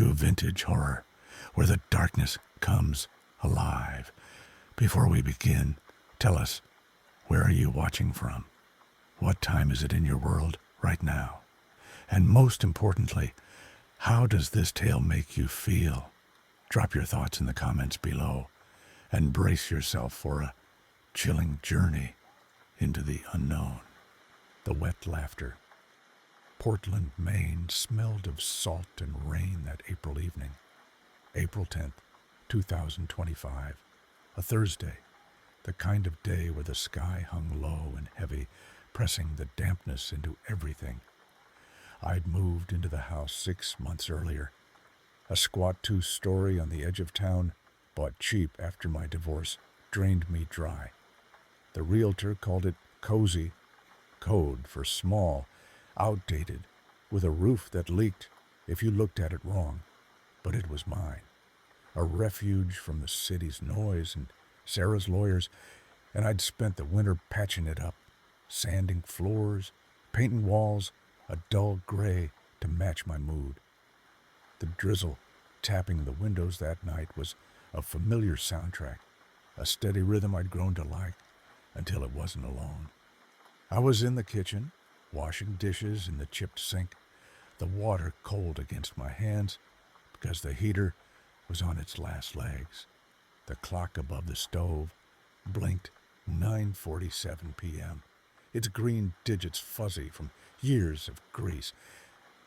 to vintage horror, where the darkness comes alive. Before we begin, tell us, where are you watching from? What time is it in your world right now? And most importantly, how does this tale make you feel? Drop your thoughts in the comments below and brace yourself for a chilling journey into the unknown. The wet laughter. Portland, Maine smelled of salt and rain that April evening. April 10th, 2025. A Thursday. The kind of day where the sky hung low and heavy, pressing the dampness into everything. I'd moved into the house 6 months earlier. A squat 2-story on the edge of town, bought cheap after my divorce, drained me dry. The realtor called it cozy, code for small, outdated, with a roof that leaked if you looked at it wrong. But it was mine. A refuge from the city's noise and Sarah's lawyers, and I'd spent the winter patching it up, sanding floors, painting walls, a dull gray to match my mood. The drizzle tapping the windows that night was a familiar soundtrack, a steady rhythm I'd grown to like until it wasn't alone. I was in the kitchen, washing dishes in the chipped sink, the water cold against my hands because the heater was on its last legs. The clock above the stove blinked 9:47 p.m., its green digits fuzzy from years of grease.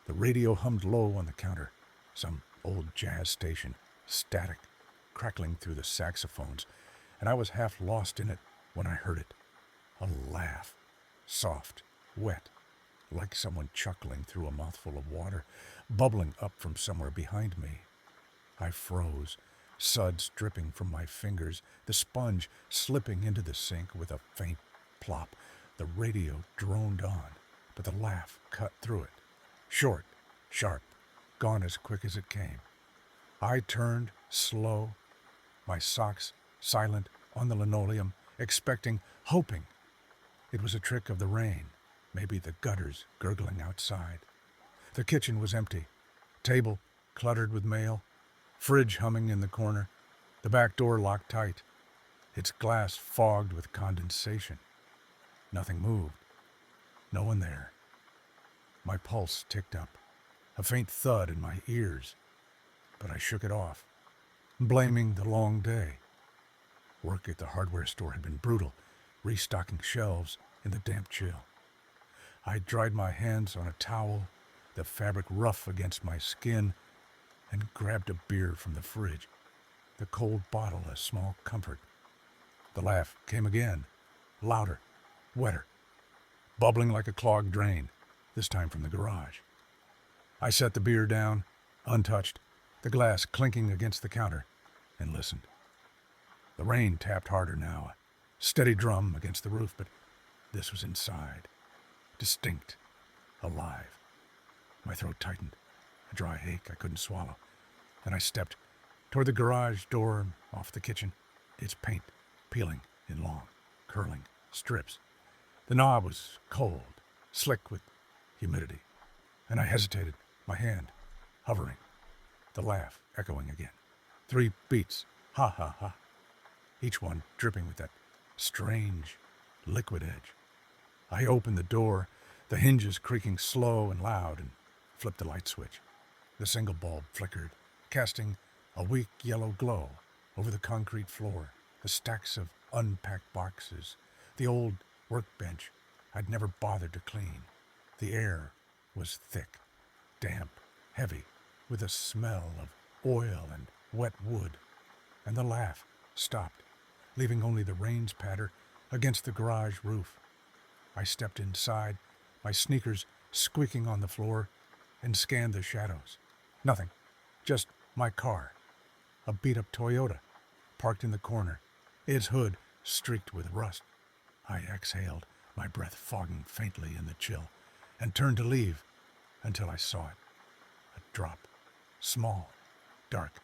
The radio hummed low on the counter, some old jazz station, static, crackling through the saxophones, and I was half lost in it when I heard it. A laugh, soft, wet, like someone chuckling through a mouthful of water, bubbling up from somewhere behind me. I froze, suds dripping from my fingers, the sponge slipping into the sink with a faint plop. The radio droned on, but the laugh cut through it. Short, sharp, gone as quick as it came. I turned, slow, my socks silent on the linoleum, expecting, hoping. It was a trick of the rain, maybe the gutters gurgling outside. The kitchen was empty, table cluttered with mail, fridge humming in the corner, the back door locked tight, its glass fogged with condensation. Nothing moved. No one there. My pulse ticked up, a faint thud in my ears, but I shook it off, blaming the long day. Work at the hardware store had been brutal, restocking shelves in the damp chill. I dried my hands on a towel, the fabric rough against my skin, and grabbed a beer from the fridge, the cold bottle a small comfort. The laugh came again, louder, wetter, bubbling like a clogged drain, this time from the garage. I set the beer down, untouched, the glass clinking against the counter, and listened. The rain tapped harder now, a steady drum against the roof, but this was inside, distinct, alive. My throat tightened, a dry ache I couldn't swallow. Then I stepped toward the garage door, off the kitchen, its paint peeling in long, curling strips. The knob was cold, slick with humidity, and I hesitated, my hand hovering, the laugh echoing again. 3 beats, ha ha ha, each one dripping with that strange liquid edge. I opened the door, the hinges creaking slow and loud, and flipped the light switch. The single bulb flickered, casting a weak yellow glow over the concrete floor, the stacks of unpacked boxes, the old workbench I'd never bothered to clean. The air was thick, damp, heavy, with a smell of oil and wet wood. And the laugh stopped, leaving only the rain's patter against the garage roof. I stepped inside, my sneakers squeaking on the floor, and scanned the shadows. Nothing, just my car, a beat-up Toyota, parked in the corner, its hood streaked with rust. I exhaled, my breath fogging faintly in the chill, and turned to leave until I saw it. A drop, small, dark,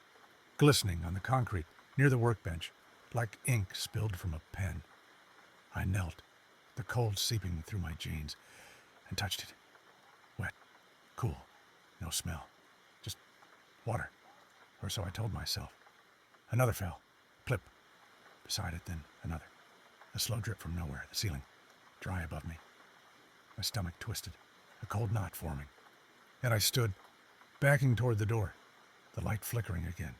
glistening on the concrete near the workbench, like ink spilled from a pen. I knelt, the cold seeping through my jeans, and touched it. Wet, cool, no smell, just Water. Or so I told myself. Another fell. Plip. Beside it, then another. A slow drip from nowhere, the ceiling, dry above me. My stomach twisted, a cold knot forming. And I stood, backing toward the door, the light flickering again.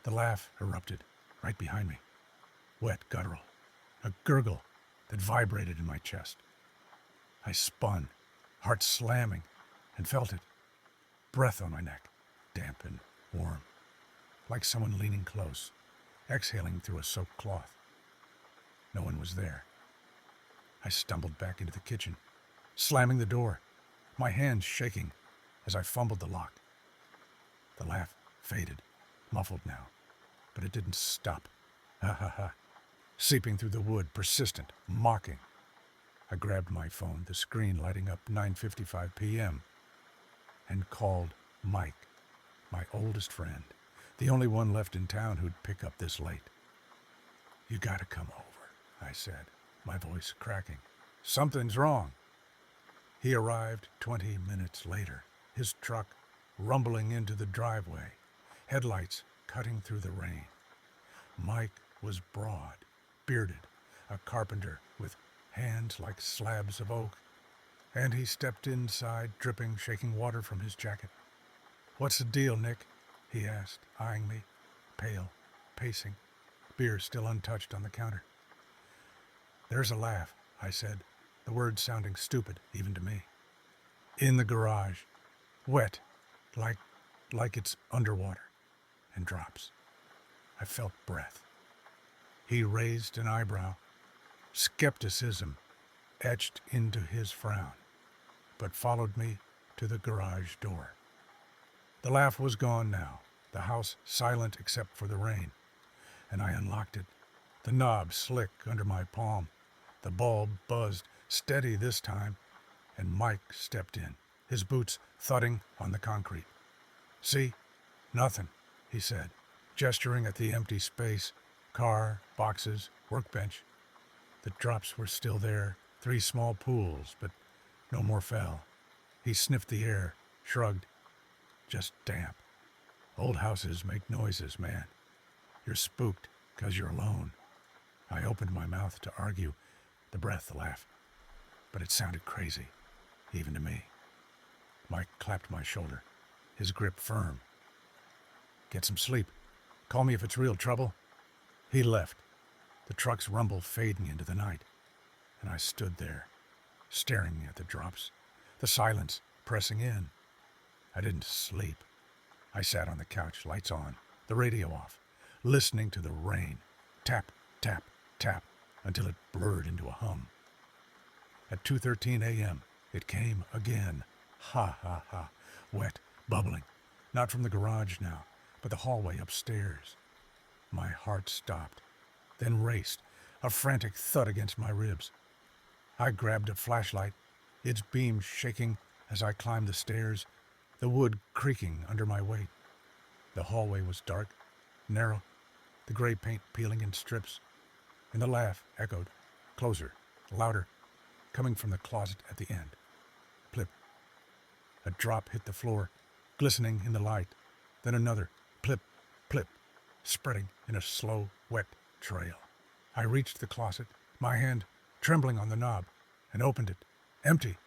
The laugh erupted, right behind me. Wet, guttural. A gurgle that vibrated in my chest. I spun, heart slamming, and felt it. Breath on my neck, damp and warm. Like someone leaning close, exhaling through a soaked cloth. No one was there. I stumbled back into the kitchen, slamming the door, my hands shaking as I fumbled the lock. The laugh faded, muffled now, but it didn't stop. Ha ha ha. Seeping through the wood, persistent, mocking. I grabbed my phone, the screen lighting up 9:55 p.m., and called Mike, my oldest friend, the only one left in town who'd pick up this late. "You gotta come over," I said, my voice cracking. "Something's wrong." He arrived 20 minutes later, his truck rumbling into the driveway, headlights cutting through the rain. Mike was broad, bearded, a carpenter with hands like slabs of oak, and he stepped inside, dripping, shaking water from his jacket. "What's the deal, Nick?" he asked, eyeing me, pale, pacing, beer still untouched on the counter. "There's a laugh," I said, the words sounding stupid even to me. "In the garage, wet, like it's underwater, and drops." I felt breath. He raised an eyebrow, skepticism etched into his frown, but followed me to the garage door. The laugh was gone now, the house silent except for the rain, and I unlocked it, the knob slick under my palm. The bulb buzzed, steady this time, and Mike stepped in, his boots thudding on the concrete. "See? Nothing," he said, gesturing at the empty space, car, boxes, workbench. The drops were still there, 3 small pools, but no more fell. He sniffed the air, shrugged. "Just damp. Old houses make noises, man. You're spooked 'cause you're alone." I opened my mouth to argue, the breath, the laugh, but it sounded crazy, even to me. Mike clapped my shoulder, his grip firm. "Get some sleep. Call me if it's real trouble." He left, the truck's rumble fading into the night, and I stood there, staring at the drops, the silence pressing in. I didn't sleep. I sat on the couch, lights on, the radio off, listening to the rain, tap, tap, tap, until it blurred into a hum. At 2:13 a.m., it came again. Ha, ha, ha. Wet, bubbling. Not from the garage now, but the hallway upstairs. My heart stopped, then raced, a frantic thud against my ribs. I grabbed a flashlight, its beam shaking as I climbed the stairs, the wood creaking under my weight. The hallway was dark, narrow, the gray paint peeling in strips, and the laugh echoed, closer, louder, coming from the closet at the end. Plip. A drop hit the floor, glistening in the light, then another, plip, plip, spreading in a slow, wet trail. I reached the closet, my hand trembling on the knob, and opened it. Empty.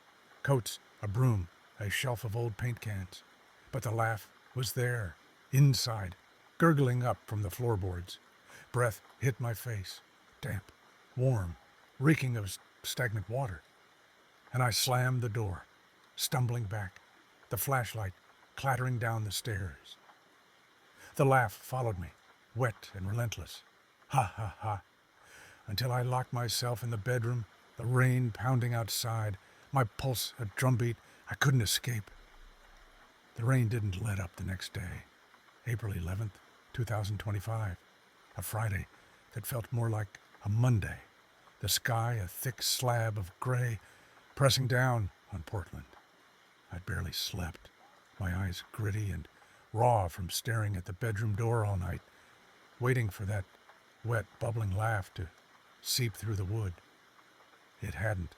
Coats, a broom, a shelf of old paint cans. But the laugh was there, inside, gurgling up from the floorboards. Breath hit my face, damp, warm, reeking of stagnant water. And I slammed the door, stumbling back, the flashlight clattering down the stairs. The laugh followed me, wet and relentless. Ha, ha, ha. Until I locked myself in the bedroom, the rain pounding outside, my pulse a drumbeat. I couldn't escape. The rain didn't let up the next day, April 11th, 2025, a Friday that felt more like a Monday, the sky a thick slab of gray pressing down on Portland. I'd barely slept, my eyes gritty and raw from staring at the bedroom door all night, waiting for that wet, bubbling laugh to seep through the wood. It hadn't.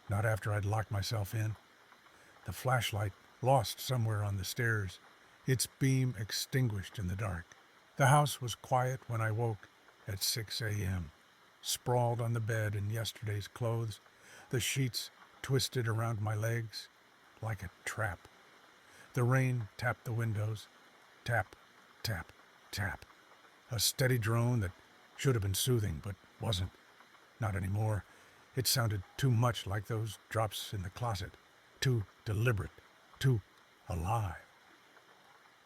Not after I'd locked myself in. The flashlight lost somewhere on the stairs, its beam extinguished in the dark. The house was quiet when I woke at 6 a.m., sprawled on the bed in yesterday's clothes, the sheets twisted around my legs like a trap. The rain tapped the windows. Tap, tap, tap. A steady drone that should have been soothing, but wasn't. Not anymore. It sounded too much like those drops in the closet. Too deliberate. Too alive.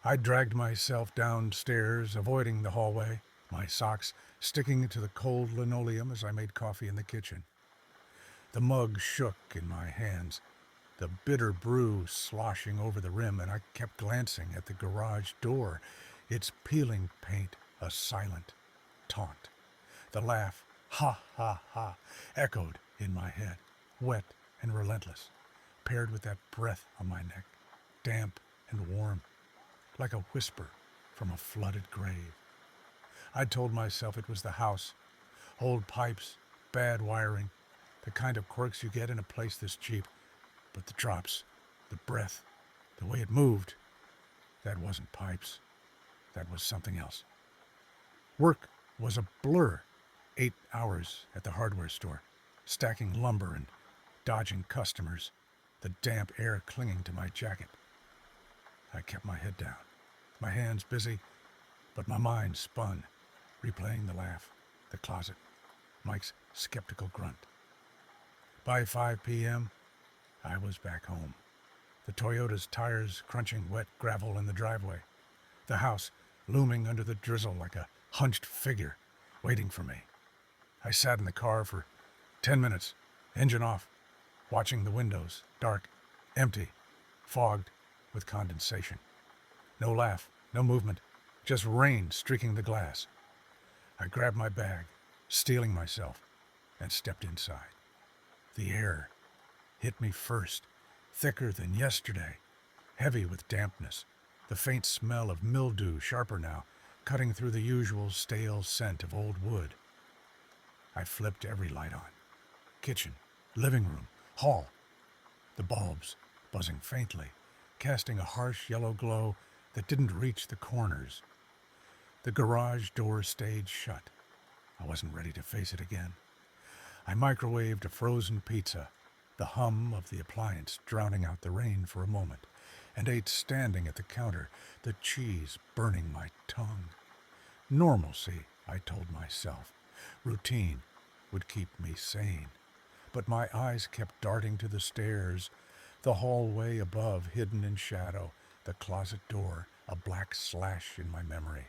I dragged myself downstairs, avoiding the hallway, my socks sticking to the cold linoleum as I made coffee in the kitchen. The mug shook in my hands, the bitter brew sloshing over the rim, and I kept glancing at the garage door, its peeling paint a silent taunt. The laugh, ha, ha, ha, echoed in my head, wet and relentless, paired with that breath on my neck, damp and warm, like a whisper from a flooded grave. I told myself it was the house, old pipes, bad wiring, the kind of quirks you get in a place this cheap. But the drops, the breath, the way it moved, that wasn't pipes. That was something else. Work was a blur. 8 hours at the hardware store, stacking lumber and dodging customers, the damp air clinging to my jacket. I kept my head down, my hands busy, but my mind spun, replaying the laugh, the closet, Mike's skeptical grunt. By 5 p.m., I was back home, the Toyota's tires crunching wet gravel in the driveway, the house looming under the drizzle like a hunched figure waiting for me. I sat in the car for 10 minutes, engine off, watching the windows, dark, empty, fogged with condensation. No laugh, no movement, just rain streaking the glass. I grabbed my bag, steeling myself, and stepped inside. The air hit me first, thicker than yesterday, heavy with dampness, the faint smell of mildew sharper now, cutting through the usual stale scent of old wood. I flipped every light on. Kitchen, living room, hall. The bulbs buzzing faintly, casting a harsh yellow glow that didn't reach the corners. The garage door stayed shut. I wasn't ready to face it again. I microwaved a frozen pizza, the hum of the appliance drowning out the rain for a moment, and ate standing at the counter, the cheese burning my tongue. Normalcy, I told myself. Routine would keep me sane. But my eyes kept darting to the stairs, the hallway above hidden in shadow, the closet door, a black slash in my memory.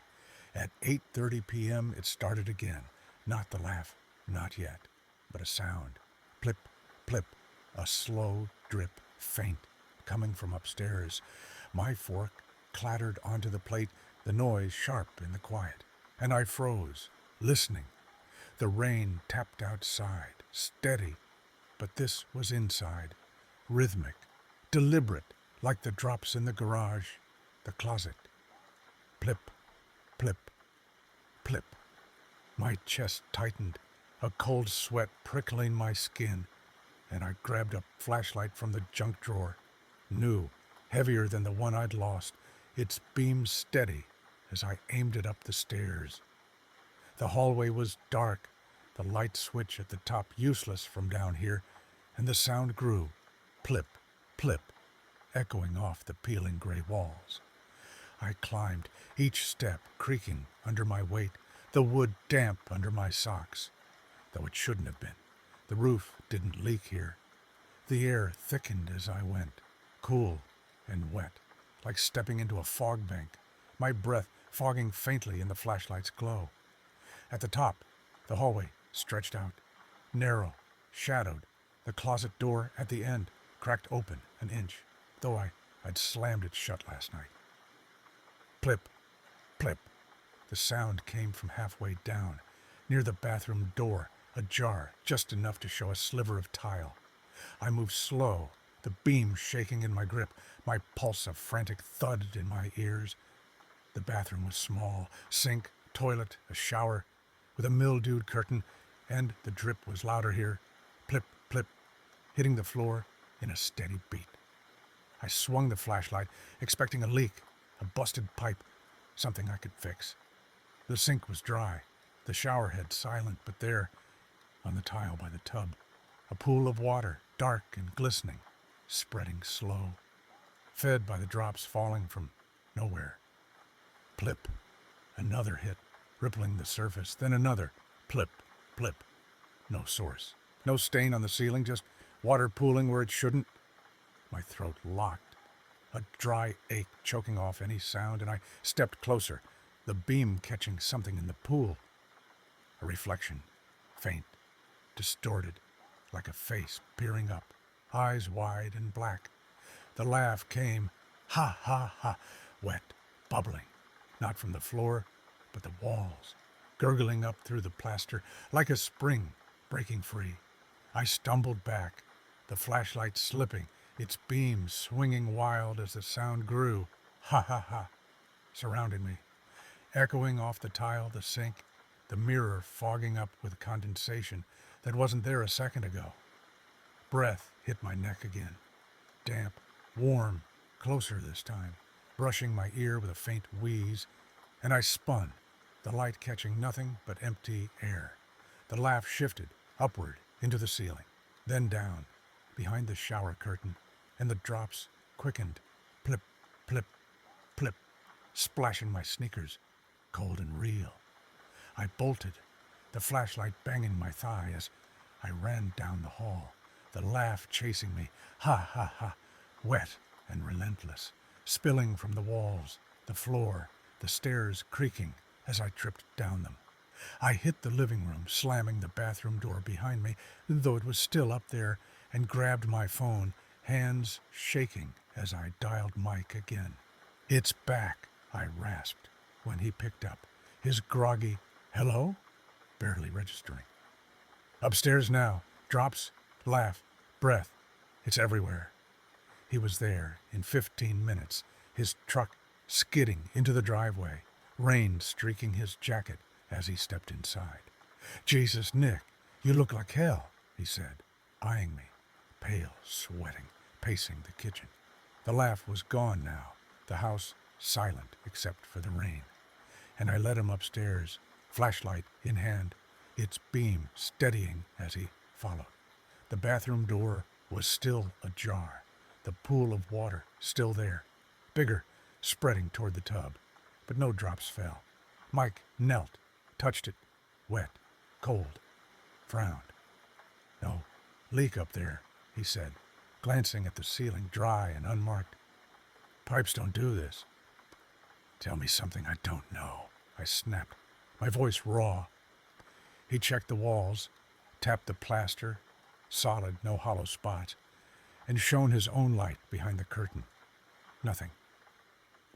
At 8:30 p.m. it started again. Not the laugh, not yet, but a sound. Plip, plip, a slow drip, faint, coming from upstairs. My fork clattered onto the plate, the noise sharp in the quiet, and I froze, listening. The rain tapped outside, steady, but this was inside, rhythmic, deliberate, like the drops in the garage, the closet. Plip, plip, plip. My chest tightened, a cold sweat prickling my skin, and I grabbed a flashlight from the junk drawer, new, heavier than the one I'd lost, its beam steady as I aimed it up the stairs. The hallway was dark, the light switch at the top useless from down here, and the sound grew, plip, plip, echoing off the peeling gray walls. I climbed, each step creaking under my weight, the wood damp under my socks, though it shouldn't have been. The roof didn't leak here. The air thickened as I went, cool and wet, like stepping into a fog bank, my breath fogging faintly in the flashlight's glow. At the top, the hallway stretched out, narrow, shadowed, the closet door at the end cracked open an inch, though I'd slammed it shut last night. Plip, plip. The sound came from halfway down, near the bathroom door, ajar, just enough to show a sliver of tile. I moved slow, the beam shaking in my grip, my pulse a frantic thud in my ears. The bathroom was small, sink, toilet, a shower, with a mildewed curtain, and the drip was louder here, plip, plip, hitting the floor in a steady beat. I swung the flashlight, expecting a leak, A busted pipe, something I could fix. The sink was dry, the shower head silent, but there, on the tile by the tub, a pool of water, dark and glistening, spreading slow, fed by the drops falling from nowhere. Plip. Another hit, rippling the surface, then another. Plip, plip. No source. No stain on the ceiling, just water pooling where it shouldn't. My throat locked, a dry ache choking off any sound, and I stepped closer, the beam catching something in the pool. A reflection, faint, distorted, like a face peering up, eyes wide and black. The laugh came, ha, ha, ha, wet, bubbling, not from the floor, but the walls, gurgling up through the plaster like a spring breaking free. I stumbled back, the flashlight slipping, its beam swinging wild as the sound grew. Ha, ha, ha, surrounding me, echoing off the tile, the sink, the mirror fogging up with condensation that wasn't there a second ago. Breath hit my neck again, damp, warm, closer this time, brushing my ear with a faint wheeze, and I spun, the light catching nothing but empty air. The laugh shifted, upward, into the ceiling, then down, behind the shower curtain, and the drops quickened, plip, plip, plip, splashing my sneakers, cold and real. I bolted, the flashlight banging my thigh as I ran down the hall, the laugh chasing me, ha, ha, ha, wet and relentless, spilling from the walls, the floor, the stairs creaking as I tripped down them. I hit the living room, slamming the bathroom door behind me, though it was still up there, and grabbed my phone, hands shaking as I dialed Mike again. "It's back," I rasped when he picked up, his groggy "hello?" barely registering. "Upstairs now. Drops, laugh, breath. It's everywhere." He was there in 15 minutes, his truck skidding into the driveway, rain streaking his jacket as he stepped inside. "Jesus, Nick, you look like hell," he said, eyeing me, pale, sweating, pacing the kitchen. The laugh was gone now, the house silent except for the rain, and I led him upstairs, flashlight in hand, its beam steadying as he followed. The bathroom door was still ajar, the pool of water still there, bigger, spreading toward the tub, but no drops fell. Mike knelt, touched it, wet, cold, frowned. "No leak up there," he said, glancing at the ceiling, dry and unmarked. "Pipes don't do this." "Tell me something I don't know," I snapped, my voice raw. He checked the walls, tapped the plaster, solid, no hollow spots, and shone his own light behind the curtain. Nothing.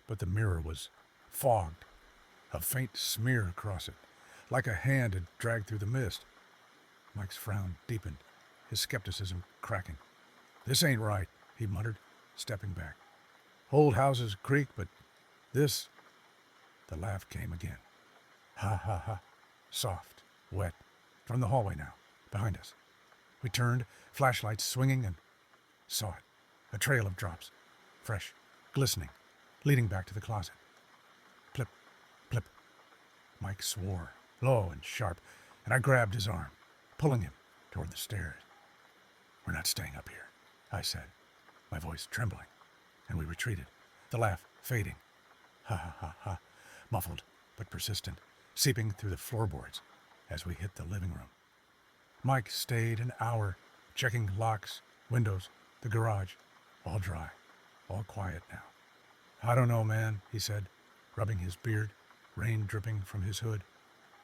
But the mirror was fogged, a faint smear across it, like a hand had dragged through the mist. Mike's frown deepened, his skepticism cracking. "This ain't right," he muttered, stepping back. "Old houses creak, but this..." The laugh came again. Ha, ha, ha. Soft, wet, from the hallway now, behind us. We turned, flashlights swinging, and saw it. A trail of drops, fresh, glistening, leading back to the closet. Plip, plip. Mike swore, low and sharp, and I grabbed his arm, pulling him toward the stairs. "We're not staying up here," I said, my voice trembling, and we retreated, the laugh fading. Ha, ha, ha, ha, muffled but persistent, seeping through the floorboards as we hit the living room. Mike stayed an hour, checking locks, windows, the garage, all dry, all quiet now. "I don't know, man," he said, rubbing his beard, rain dripping from his hood.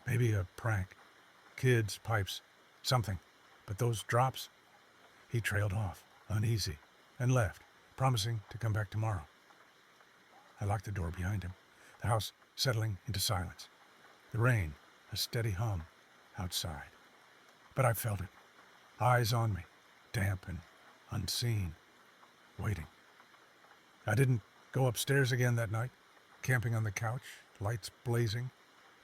"Maybe a prank. Kids, pipes, something. But those drops..." He trailed off, uneasy, and left, promising to come back tomorrow. I locked the door behind him, the house settling into silence. The rain, a steady hum, outside. But I felt it, eyes on me, damp and unseen, waiting. I didn't go upstairs again that night, camping on the couch, lights blazing,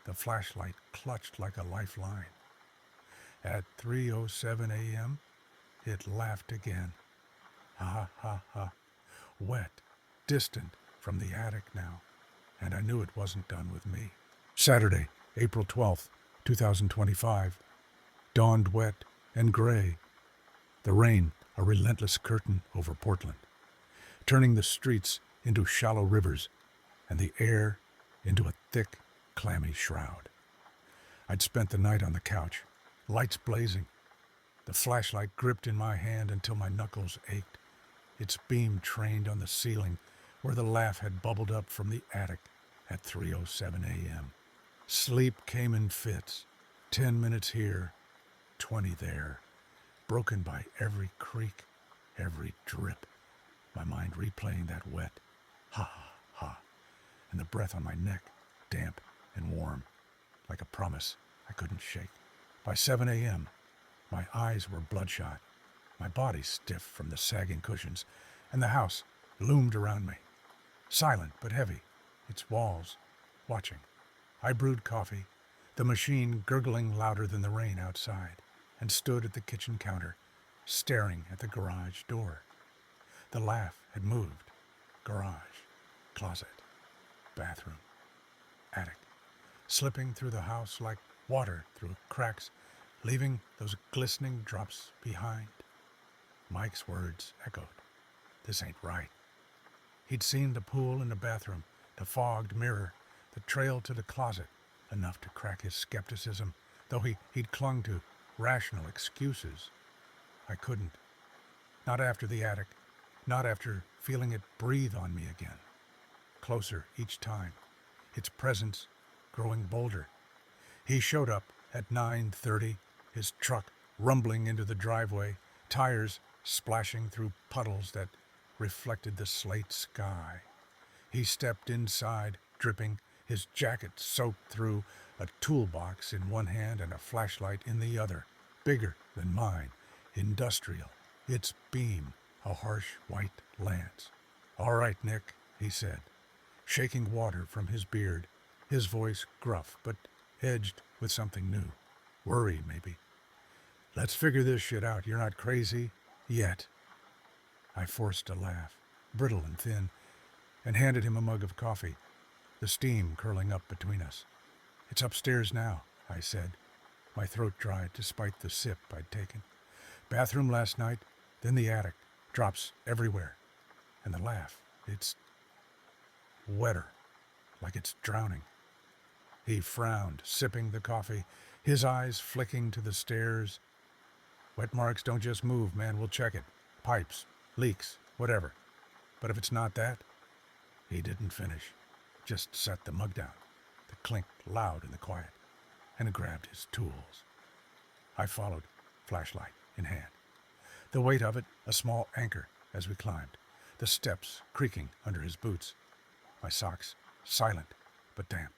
the flashlight clutched like a lifeline. At 3:07 a.m., it laughed again. Ha, ha, ha. Wet, distant from the attic now, and I knew it wasn't done with me. Saturday, April 12th, 2025. Dawned wet and gray. The rain, a relentless curtain over Portland, turning the streets into shallow rivers and the air into a thick, clammy shroud. I'd spent the night on the couch, lights blazing, the flashlight gripped in my hand until my knuckles ached, its beam trained on the ceiling where the laugh had bubbled up from the attic at 3:07 a.m. Sleep came in fits, 10 minutes here, 20 there, broken by every creak, every drip, my mind replaying that wet ha ha, and the breath on my neck, damp and warm, like a promise I couldn't shake. By 7 a.m., my eyes were bloodshot, my body stiff from the sagging cushions, and the house loomed around me, silent but heavy, its walls watching. I brewed coffee, the machine gurgling louder than the rain outside, and stood at the kitchen counter, staring at the garage door. The laugh had moved. Garage, closet, bathroom, attic, slipping through the house like water through cracks, leaving those glistening drops behind. Mike's words echoed. This ain't right. He'd seen the pool in the bathroom, the fogged mirror, the trail to the closet, enough to crack his skepticism, though he'd clung to rational excuses. I couldn't. Not after the attic, not after feeling it breathe on me again. Closer each time, its presence growing bolder. He showed up at 9:30, his truck rumbling into the driveway, tires splashing through puddles that reflected the slate sky. He stepped inside, dripping, his jacket soaked through, a toolbox in one hand and a flashlight in the other, bigger than mine, industrial, its beam a harsh white lance. "All right, Nick," he said, shaking water from his beard, his voice gruff but edged with something new. Worry, maybe. "Let's figure this shit out. You're not crazy yet." I forced a laugh, brittle and thin, and handed him a mug of coffee, the steam curling up between us. "It's upstairs now," I said, my throat dried despite the sip I'd taken. "Bathroom last night, then the attic, drops everywhere. And the laugh, it's wetter, like it's drowning." He frowned, sipping the coffee, his eyes flicking to the stairs. "Wet marks don't just move, man, we'll check it. Pipes, leaks, whatever. But if it's not that..." He didn't finish, just set the mug down, the clink loud in the quiet, and grabbed his tools. I followed, flashlight in hand. The weight of it, a small anchor as we climbed, the steps creaking under his boots. My socks, silent but damp.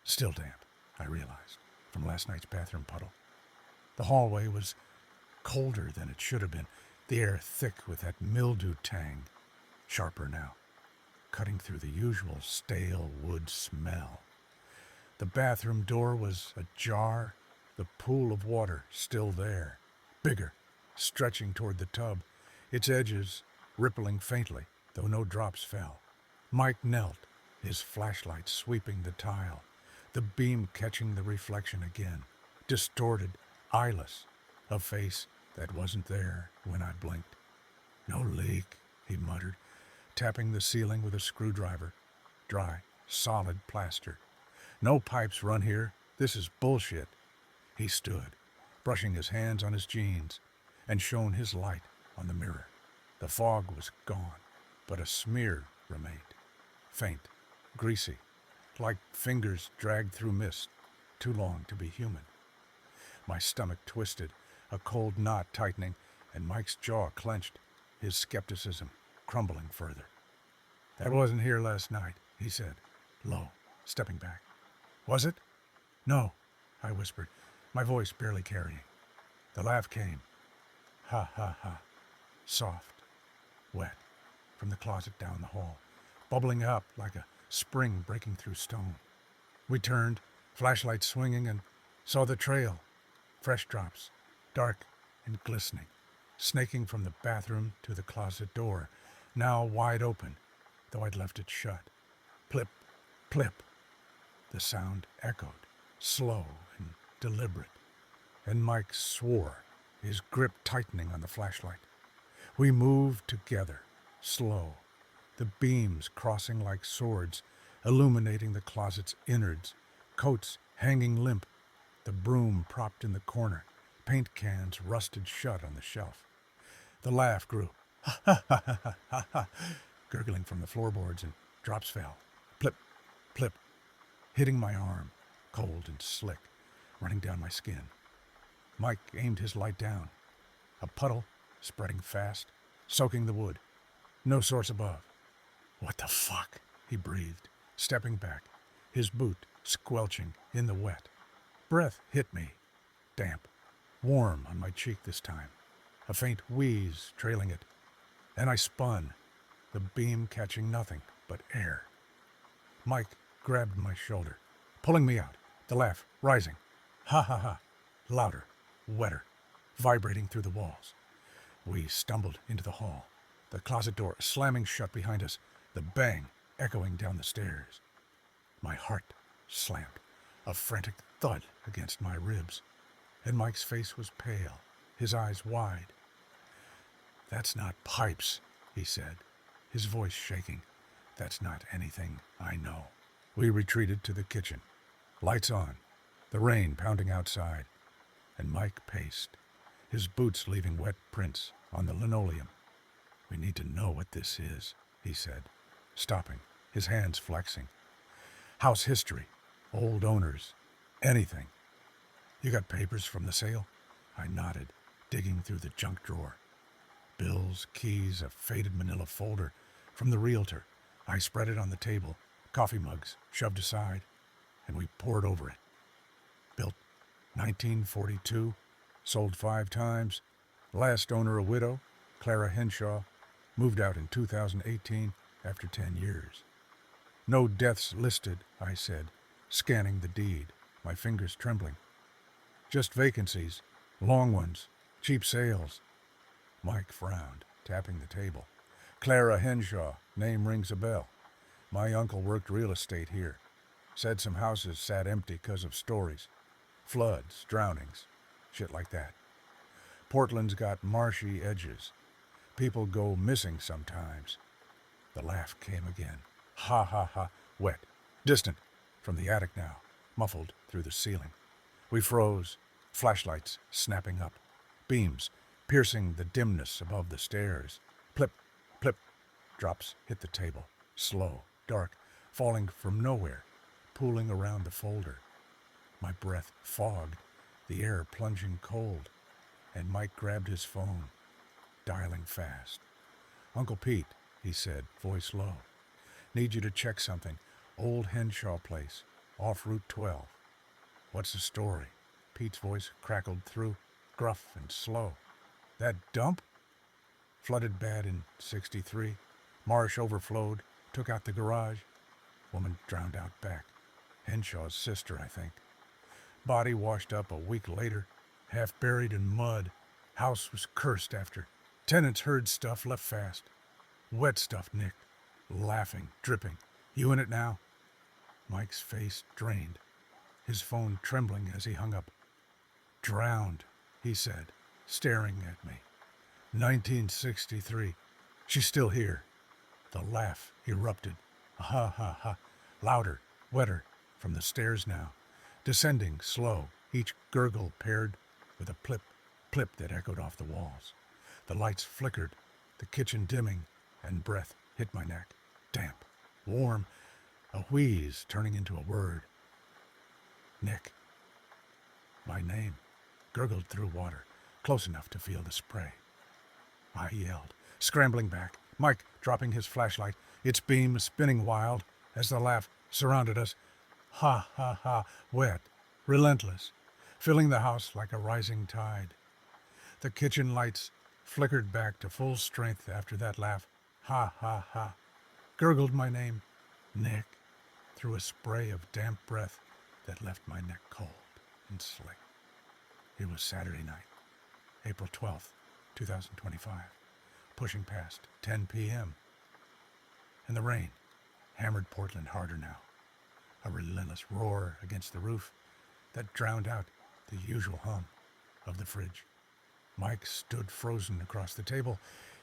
Still damp, I realized, from last night's bathroom puddle. The hallway was colder than it should have been, the air thick with that mildew tang, sharper now, cutting through the usual stale wood smell. The bathroom door was ajar, the pool of water still there, bigger, stretching toward the tub, its edges rippling faintly, though no drops fell. Mike knelt, his flashlight sweeping the tile, the beam catching the reflection again, distorted, eyeless, a face that wasn't there when I blinked. "No leak," he muttered, tapping the ceiling with a screwdriver. Dry, solid plaster. "No pipes run here. This is bullshit." He stood, brushing his hands on his jeans, and shone his light on the mirror. The fog was gone, but a smear remained, faint, greasy, like fingers dragged through mist, too long to be human. My stomach twisted, a cold knot tightening, and Mike's jaw clenched, his skepticism crumbling further. "That wasn't here last night," he said, low, stepping back. "Was it?" "No," I whispered, my voice barely carrying. The laugh came. Ha ha ha. Soft, wet, from the closet down the hall, bubbling up like a spring breaking through stone. We turned, flashlight swinging, and saw the trail. Fresh drops, dark and glistening, snaking from the bathroom to the closet door, now wide open, though I'd left it shut. Plip, Plip. The sound echoed, slow and deliberate, and Mike swore, his grip tightening on the flashlight. We moved together, slow, the beams crossing like swords, illuminating the closet's innards, coats hanging limp, the broom propped in the corner, paint cans rusted shut on the shelf. The laugh grew, ha ha ha ha ha ha, gurgling from the floorboards, and drops fell, plip, plip, hitting my arm, cold and slick, running down my skin. Mike aimed his light down. A puddle, spreading fast, soaking the wood. No source above. What the fuck? He breathed, stepping back, his boot squelching in the wet. Breath hit me, damp, warm on my cheek this time, a faint wheeze trailing it, and I spun, the beam catching nothing but air. Mike grabbed my shoulder, pulling me out, the laugh rising. Ha ha ha, louder, wetter, vibrating through the walls. We stumbled into the hall, the closet door slamming shut behind us, the bang echoing down the stairs. My heart slammed, a frantic thud against my ribs, and Mike's face was pale, his eyes wide. "That's not pipes," he said, his voice shaking. "That's not anything I know." We retreated to the kitchen, lights on, the rain pounding outside, and Mike paced, his boots leaving wet prints on the linoleum. "We need to know what this is," he said, stopping, his hands flexing. "House history, old owners, anything. You got papers from the sale?" I nodded, digging through the junk drawer. Bills, keys, a faded manila folder from the realtor. I spread it on the table, coffee mugs shoved aside, and we poured over it. Built 1942, sold 5 times, last owner a widow, Clara Henshaw, moved out in 2018 after 10 years. "No deaths listed," I said, scanning the deed, my fingers trembling. "Just vacancies, long ones, cheap sales." Mike frowned, tapping the table. "Clara Henshaw, name rings a bell. My uncle worked real estate here. Said some houses sat empty 'cause of stories. Floods, drownings, shit like that. Portland's got marshy edges. People go missing sometimes." The laugh came again. Ha ha ha, wet, distant, from the attic now, muffled through the ceiling. We froze, flashlights snapping up, beams piercing the dimness above the stairs. Plip, plip, drops hit the table, slow, dark, falling from nowhere, pooling around the folder. My breath fogged, the air plunging cold, and Mike grabbed his phone, dialing fast. "Uncle Pete," he said, voice low. "Need you to check something. Old Henshaw place, off Route 12. "What's the story?" Pete's voice crackled through, gruff and slow. "That dump? Flooded bad in '63. Marsh overflowed, took out the garage. Woman drowned out back. Henshaw's sister, I think. Body washed up a week later, half buried in mud. House was cursed after. Tenants heard stuff, left fast. Wet stuff, Nick. Laughing, dripping. You in it now?" Mike's face drained, his phone trembling as he hung up. "Drowned," he said, staring at me. 1963. She's still here." The laugh erupted. Ha ha ha. Louder, wetter, from the stairs now. Descending, slow, each gurgle paired with a plip, plip that echoed off the walls. The lights flickered, the kitchen dimming, and breath hit my neck. Damp, warm, a wheeze turning into a word. "Nick." My name gurgled through water, close enough to feel the spray. I yelled, scrambling back, Mike dropping his flashlight, its beam spinning wild as the laugh surrounded us. Ha ha ha, wet, relentless, filling the house like a rising tide. The kitchen lights flickered back to full strength after that laugh. Ha ha ha, gurgled my name, Nick, through a spray of damp breath that left my neck cold and slick. It was Saturday night, April 12th, 2025, pushing past 10 p.m. And the rain hammered Portland harder now, a relentless roar against the roof that drowned out the usual hum of the fridge. Mike stood frozen across the table,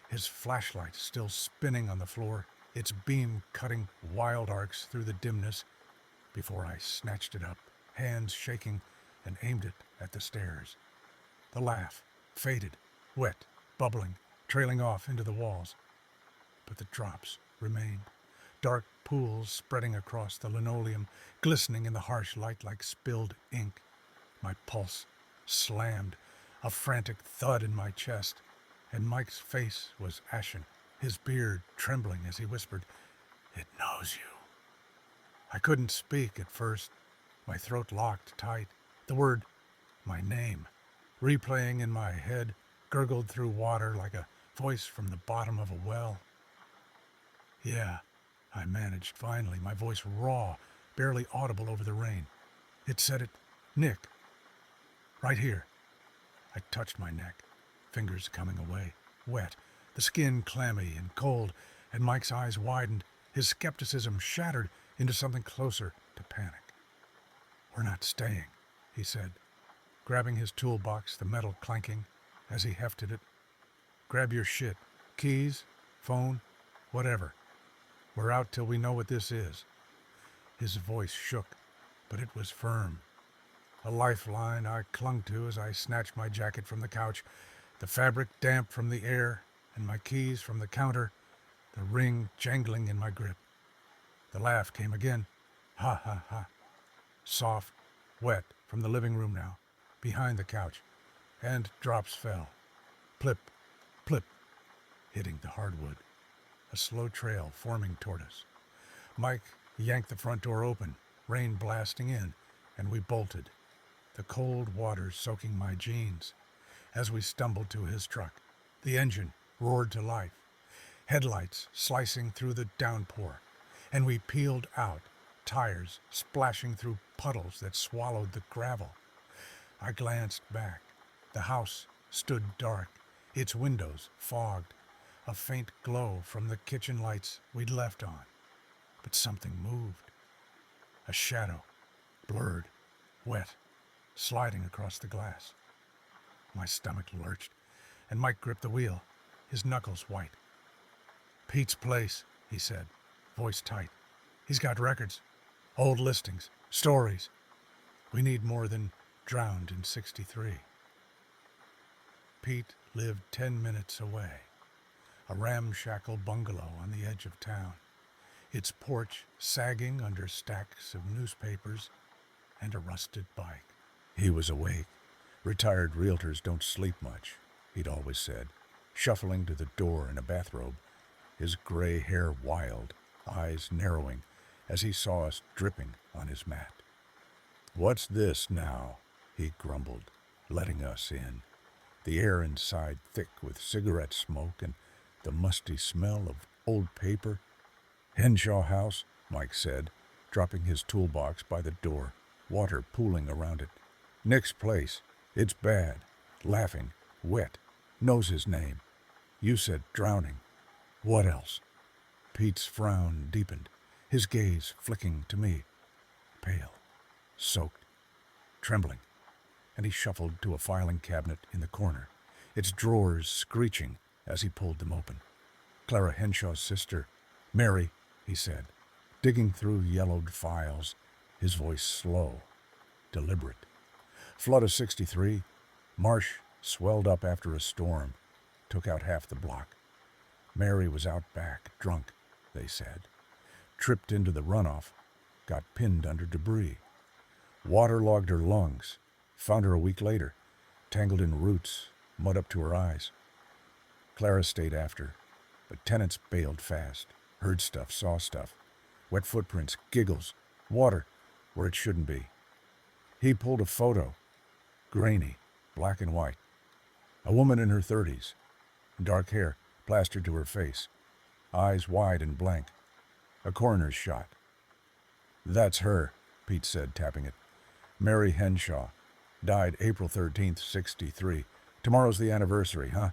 his flashlight still spinning on the floor, its beam cutting wild arcs through the dimness, before I snatched it up, hands shaking, and aimed it at the stairs. The laugh faded, wet, bubbling, trailing off into the walls. But the drops remained, dark pools spreading across the linoleum, glistening in the harsh light like spilled ink. My pulse slammed, a frantic thud in my chest, and Mike's face was ashen, his beard trembling as he whispered, "It knows you." I couldn't speak at first, my throat locked tight. The word, my name, replaying in my head, gurgled through water like a voice from the bottom of a well. "Yeah," I managed finally, my voice raw, barely audible over the rain. It said it, "Nick. Right here." I touched my neck, fingers coming away, wet, the skin clammy and cold, and Mike's eyes widened, his skepticism shattered into something closer to panic. "We're not staying," he said, grabbing his toolbox, the metal clanking as he hefted it. "Grab your shit, keys, phone, whatever. We're out till we know what this is." His voice shook, but it was firm. A lifeline I clung to as I snatched my jacket from the couch, the fabric damp from the air, and my keys from the counter, the ring jangling in my grip. The laugh came again. Ha ha ha. Soft, wet from the living room now, behind the couch, and drops fell. Plip, plip, hitting the hardwood. A slow trail forming toward us. Mike yanked the front door open, rain blasting in, and we bolted, the cold water soaking my jeans. As we stumbled to his truck, the engine roared to life, headlights slicing through the downpour, and we peeled out, tires splashing through puddles that swallowed the gravel. I glanced back. The house stood dark, its windows fogged, a faint glow from the kitchen lights we'd left on. But something moved. A shadow, blurred, wet, sliding across the glass. My stomach lurched, and Mike gripped the wheel, his knuckles white. "Pete's place," he said, voice tight. "He's got records, old listings, stories. We need more than drowned in '63. Pete lived 10 minutes away, a ramshackle bungalow on the edge of town, its porch sagging under stacks of newspapers and a rusted bike. He was awake. Retired realtors don't sleep much, he'd always said, shuffling to the door in a bathrobe, his gray hair wild, eyes narrowing as he saw us dripping on his mat. "What's this now?" he grumbled, letting us in, the air inside thick with cigarette smoke and the musty smell of old paper. "Henshaw House," Mike said, dropping his toolbox by the door, water pooling around it. "Nick's place. It's bad. Laughing. Wet. Knows his name. You said drowning. What else?" Pete's frown deepened, his gaze flicking to me. Pale. Soaked. Trembling. And he shuffled to a filing cabinet in the corner, its drawers screeching as he pulled them open. "Clara Henshaw's sister. Mary," he said, digging through yellowed files, his voice slow, deliberate. "Flood of '63. Marsh swelled up after a storm, took out half the block. Mary was out back, drunk, they said. Tripped into the runoff, got pinned under debris. Waterlogged her lungs, found her a week later, tangled in roots, mud up to her eyes. Clara stayed after, but tenants bailed fast, heard stuff, saw stuff. Wet footprints, giggles, water where it shouldn't be. He pulled a photo, grainy, black and white. A woman in her 30s, dark hair plastered to her face, eyes wide and blank. A coroner's shot. "That's her," Pete said, tapping it. "Mary Henshaw. Died April 13th, '63. Tomorrow's the anniversary, huh?"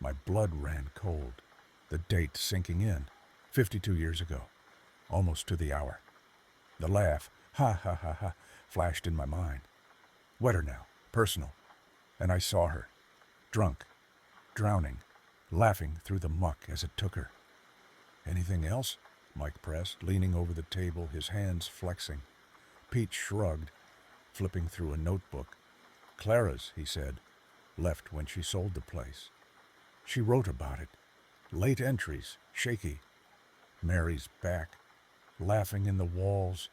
My blood ran cold, the date sinking in, 52 years ago, almost to the hour. The laugh, ha ha ha ha, flashed in my mind. Wetter now, personal. And I saw her, drunk, drowning, laughing through the muck as it took her. Anything else? Mike pressed, leaning over the table, his hands flexing. Pete shrugged, flipping through a notebook. Clara's, he said, left when she sold the place. She wrote about it. Late entries, shaky. Mary's back, laughing in the walls,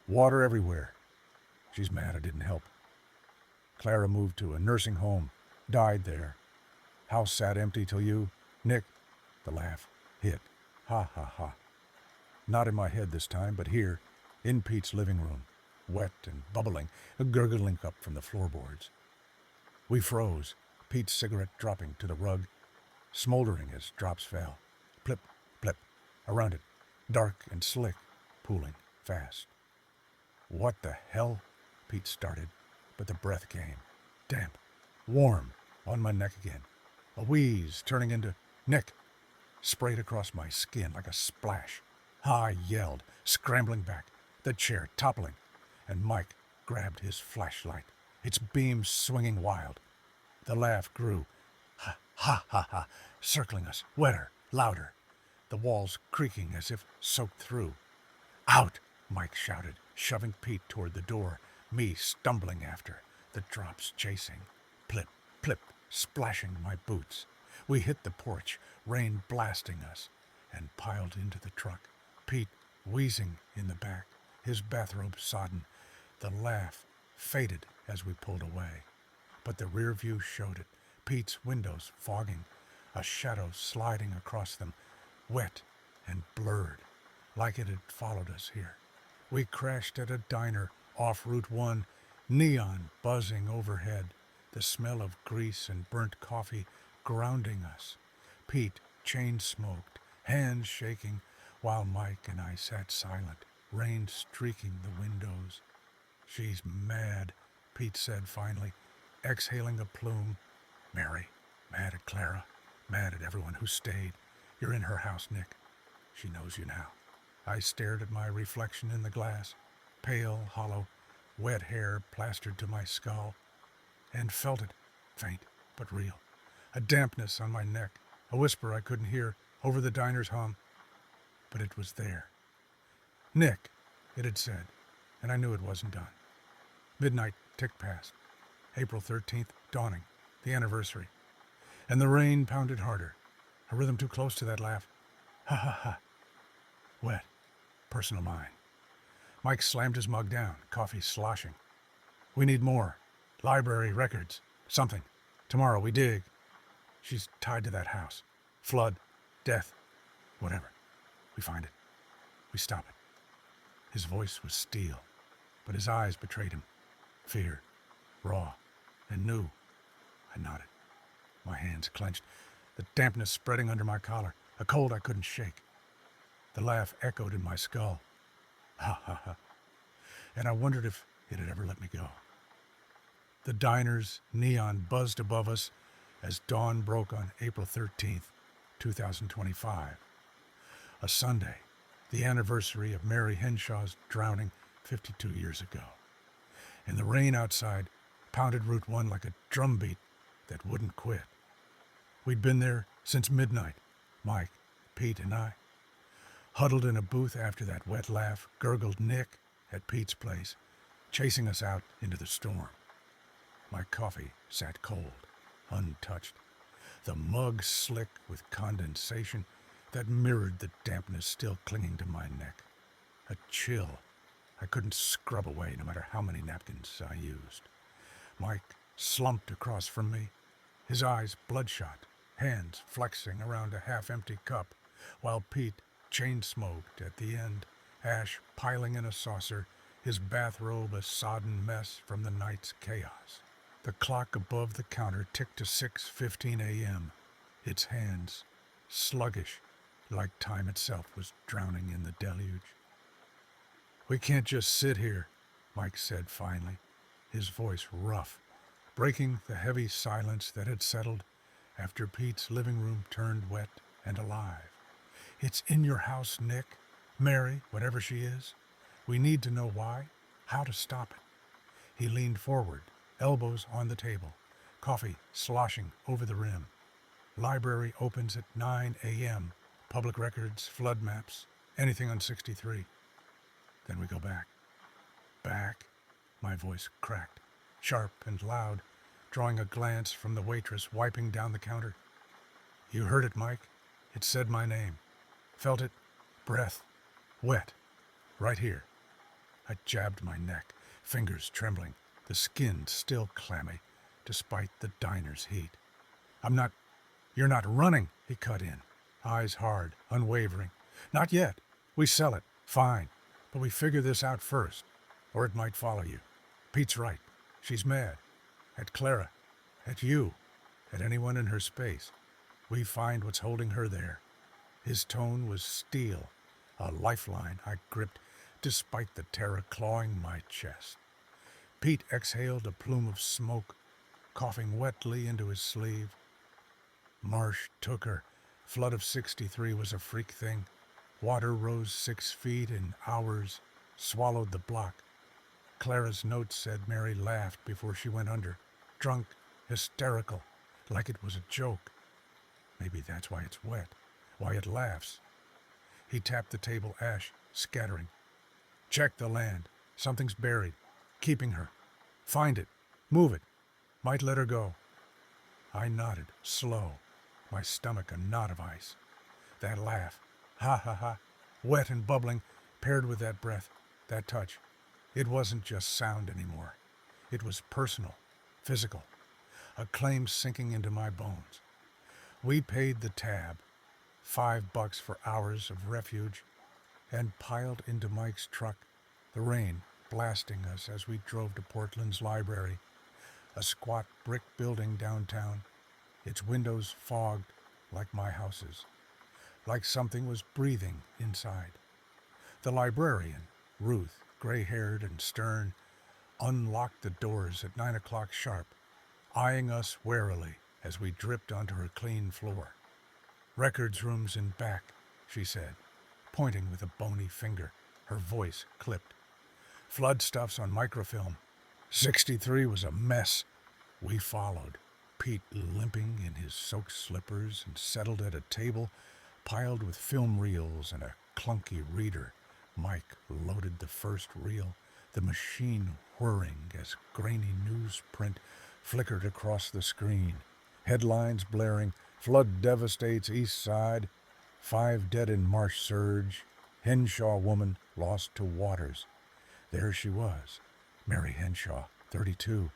water everywhere. She's mad I didn't help. Clara moved to a nursing home, died there. House sat empty till you, Nick. The laugh hit. Ha ha ha. Not in my head this time, but here, in Pete's living room, wet and bubbling, a gurgling cup from the floorboards. We froze, Pete's cigarette dropping to the rug, smoldering as drops fell. Plip, plip, around it, dark and slick, pooling fast. What the hell? Pete started, but the breath came. Damp, warm, on my neck again. A wheeze turning into Nick, sprayed across my skin like a splash. I yelled, scrambling back, the chair toppling, and Mike grabbed his flashlight, its beam swinging wild. The laugh grew. Ha, ha, ha, ha, circling us, wetter, louder, the walls creaking as if soaked through. Out, Mike shouted, shoving Pete toward the door, me stumbling after, the drops chasing. Plip, plip, splashing my boots. We hit the porch, rain blasting us, and piled into the truck. Pete wheezing in the back, his bathrobe sodden. The laugh faded as we pulled away, but the rear view showed it. Pete's windows fogging, a shadow sliding across them, wet and blurred, like it had followed us here. We crashed at a diner off Route 1, neon buzzing overhead, the smell of grease and burnt coffee grounding us. Pete chain-smoked, hands shaking, while Mike and I sat silent, rain streaking the windows. She's mad, Pete said finally, exhaling a plume. Mary, mad at Clara, mad at everyone who stayed. You're in her house, Nick. She knows you now. I stared at my reflection in the glass, pale, hollow, wet hair plastered to my skull, and felt it, faint but real. A dampness on my neck, a whisper I couldn't hear over the diner's hum, but it was there. Nick, it had said, and I knew it wasn't done. Midnight ticked past. April 13th, dawning, the anniversary. And the rain pounded harder, a rhythm too close to that laugh. Ha ha ha. Wet, personal mine. Mike slammed his mug down, coffee sloshing. We need more. Library, records, something. Tomorrow we dig. She's tied to that house. Flood, death, whatever. We find it. We stop it. His voice was steel, but his eyes betrayed him. Fear, raw, and new. I nodded. My hands clenched, the dampness spreading under my collar, a cold I couldn't shake. The laugh echoed in my skull. Ha ha ha. And I wondered if it had ever let me go. The diner's neon buzzed above us as dawn broke on April 13th, 2025. A Sunday, the anniversary of Mary Henshaw's drowning 52 years ago. And the rain outside pounded Route 1 like a drumbeat that wouldn't quit. We'd been there since midnight, Mike, Pete, and I. Huddled in a booth after that wet laugh, gurgled Nick at Pete's place, chasing us out into the storm. My coffee sat cold, untouched, the mug slick with condensation that mirrored the dampness still clinging to my neck. A chill I couldn't scrub away no matter how many napkins I used. Mike slumped across from me, his eyes bloodshot, hands flexing around a half-empty cup, while Pete chain-smoked at the end, ash piling in a saucer, his bathrobe a sodden mess from the night's chaos. The clock above the counter ticked to 6:15 a.m., its hands sluggish, like time itself was drowning in the deluge. We can't just sit here, Mike said finally, his voice rough, breaking the heavy silence that had settled after Pete's living room turned wet and alive. It's in your house, Nick. Mary, whatever she is. We need to know why, how to stop it. He leaned forward, elbows on the table, coffee sloshing over the rim. Library opens at 9 a.m. Public records, flood maps, anything on 63. Then we go back. Back. My voice cracked, sharp and loud, drawing a glance from the waitress wiping down the counter. You heard it, Mike. It said my name. Felt it? Breath. Wet. Right here. I jabbed my neck, fingers trembling, the skin still clammy, despite the diner's heat. You're not running, he cut in, eyes hard, unwavering. Not yet. We sell it. Fine. But we figure this out first, or it might follow you. Pete's right. She's mad. At Clara. At you. At anyone in her space. We find what's holding her there. His tone was steel, a lifeline I gripped despite the terror clawing my chest. Pete exhaled a plume of smoke, coughing wetly into his sleeve. Marsh took her. Flood of 63 was a freak thing. Water rose 6 feet in hours, swallowed the block. Clara's note said Mary laughed before she went under, drunk, hysterical, like it was a joke. Maybe that's why it's wet, why it laughs. He tapped the table ash, scattering. Check the land. Something's buried. Keeping her. Find it. Move it. Might let her go. I nodded, slow, my stomach a knot of ice. That laugh. Ha ha ha. Wet and bubbling, paired with that breath, that touch. It wasn't just sound anymore. It was personal, physical. A claim sinking into my bones. We paid the tab, $5 for hours of refuge, and piled into Mike's truck, the rain blasting us as we drove to Portland's library, a squat brick building downtown, its windows fogged like my house's, like something was breathing inside. The librarian, Ruth, gray-haired and stern, unlocked the doors at 9 o'clock sharp, eyeing us warily as we dripped onto her clean floor. Records rooms in back, she said, pointing with a bony finger, her voice clipped. Flood stuffs on microfilm. 63 was a mess. We followed, Pete limping in his soaked slippers and settled at a table piled with film reels and a clunky reader. Mike loaded the first reel, the machine whirring as grainy newsprint flickered across the screen. Headlines blaring, flood devastates east side, 5 dead in marsh surge, Henshaw woman lost to waters. There she was, Mary Henshaw, 32,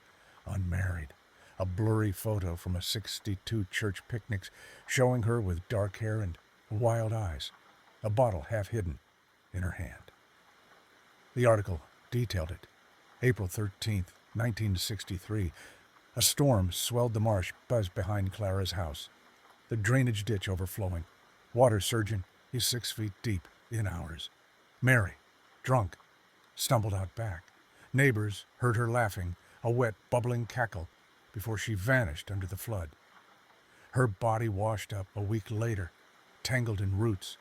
unmarried. A blurry photo from a 62 church picnic showing her with dark hair and wild eyes, a bottle half hidden in her hand. The article detailed it. April 13th, 1963. A storm swelled the marsh buzzed behind Clara's house. The drainage ditch overflowing. Water surging. He's 6 feet deep in hours. Mary, drunk, stumbled out back. Neighbors heard her laughing, a wet, bubbling cackle, before she vanished under the flood. Her body washed up a week later, tangled in roots,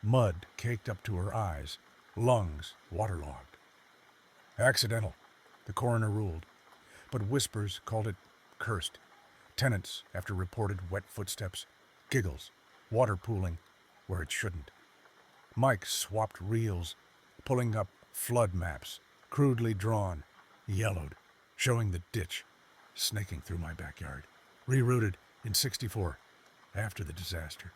mud caked up to her eyes, lungs waterlogged. Accidental, the coroner ruled, but whispers called it cursed. Tenants, after reported wet footsteps, giggles, water pooling where it shouldn't. Mike swapped reels, pulling up flood maps, crudely drawn, yellowed, showing the ditch, snaking through my backyard, rerouted in 64, after the disaster.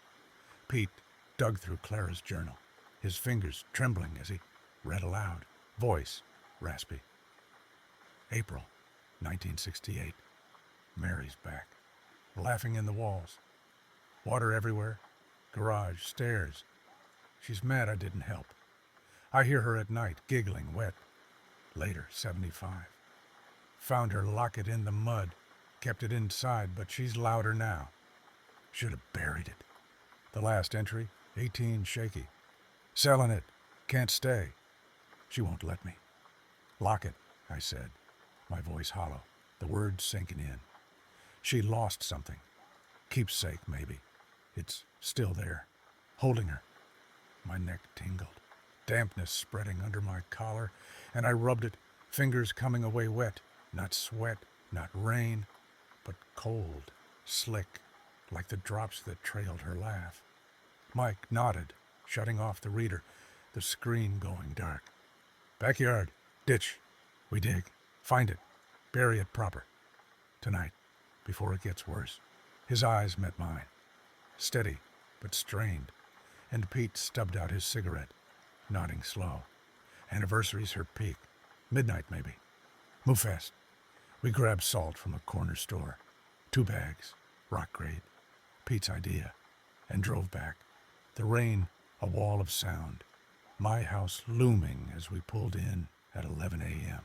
Pete dug through Clara's journal, his fingers trembling as he read aloud, voice raspy. April, 1968. Mary's back, laughing in the walls. Water everywhere, garage, stairs. She's mad I didn't help. I hear her at night, giggling, wet. Later, 75. Found her locket in the mud, kept it inside, but she's louder now. Should have buried it. The last entry, 18 shaky. Selling it, can't stay. She won't let me. Lock it, I said, my voice hollow, the words sinking in. She lost something. Keepsake, maybe. It's still there, holding her. My neck tingled. dampness spreading under my collar, and I rubbed it, fingers coming away wet, not sweat, not rain, but cold, slick, like the drops that trailed her laugh. Mike nodded, shutting off the reader, the screen going dark. Backyard, ditch. We dig, find it, bury it proper. Tonight, before it gets worse. His eyes met mine, steady but strained, and Pete stubbed out his cigarette, nodding slow. Anniversary's her peak. Midnight, maybe. Move fast. We grabbed salt from a corner store. 2 bags, rock grade, Pete's idea, and drove back. The rain, a wall of sound. My house looming as we pulled in at 11 a.m.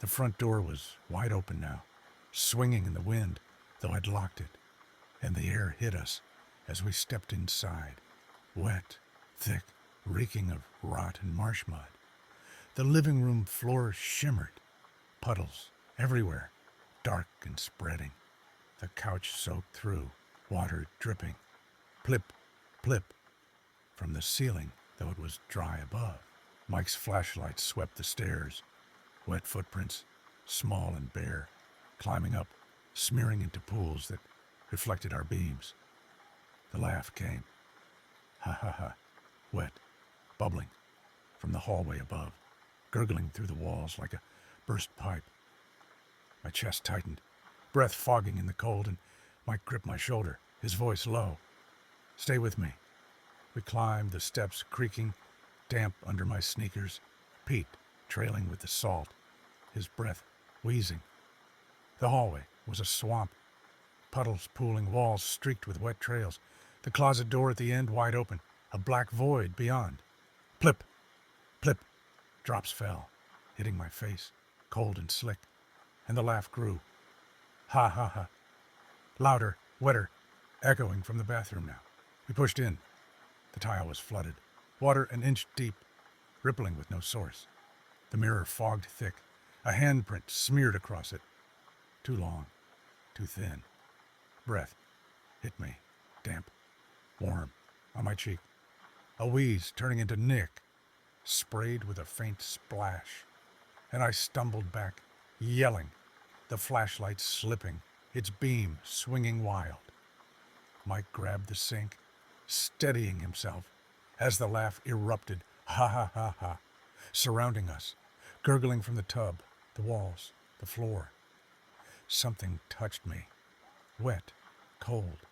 The front door was wide open now, swinging in the wind, though I'd locked it, and the air hit us as we stepped inside, wet, thick, reeking of rot and marsh mud. The living room floor shimmered, puddles everywhere, dark and spreading. The couch soaked through, water dripping, plip, plip, from the ceiling, though it was dry above. Mike's flashlight swept the stairs, wet footprints, small and bare, climbing up, smearing into pools that reflected our beams. The laugh came. Ha ha ha. Wet, bubbling, from the hallway above, gurgling through the walls like a burst pipe. My chest tightened, breath fogging in the cold, and Mike gripped my shoulder, his voice low. Stay with me. We climbed the steps, creaking, damp under my sneakers, Pete trailing with the salt, his breath wheezing. The hallway was a swamp, puddles pooling, walls streaked with wet trails, the closet door at the end wide open, a black void beyond. Plip, plip, drops fell, hitting my face, cold and slick, and the laugh grew. Ha ha ha. Louder, wetter, echoing from the bathroom now. We pushed in. The tile was flooded, water an inch deep, rippling with no source. The mirror fogged thick, a handprint smeared across it. Too long, too thin. Breath hit me, damp, warm, on my cheek. A wheeze turning into Nick, sprayed with a faint splash. And I stumbled back, yelling, the flashlight slipping, its beam swinging wild. Mike grabbed the sink, steadying himself as the laugh erupted, ha ha ha ha, surrounding us, gurgling from the tub, the walls, the floor. Something touched me, wet, cold.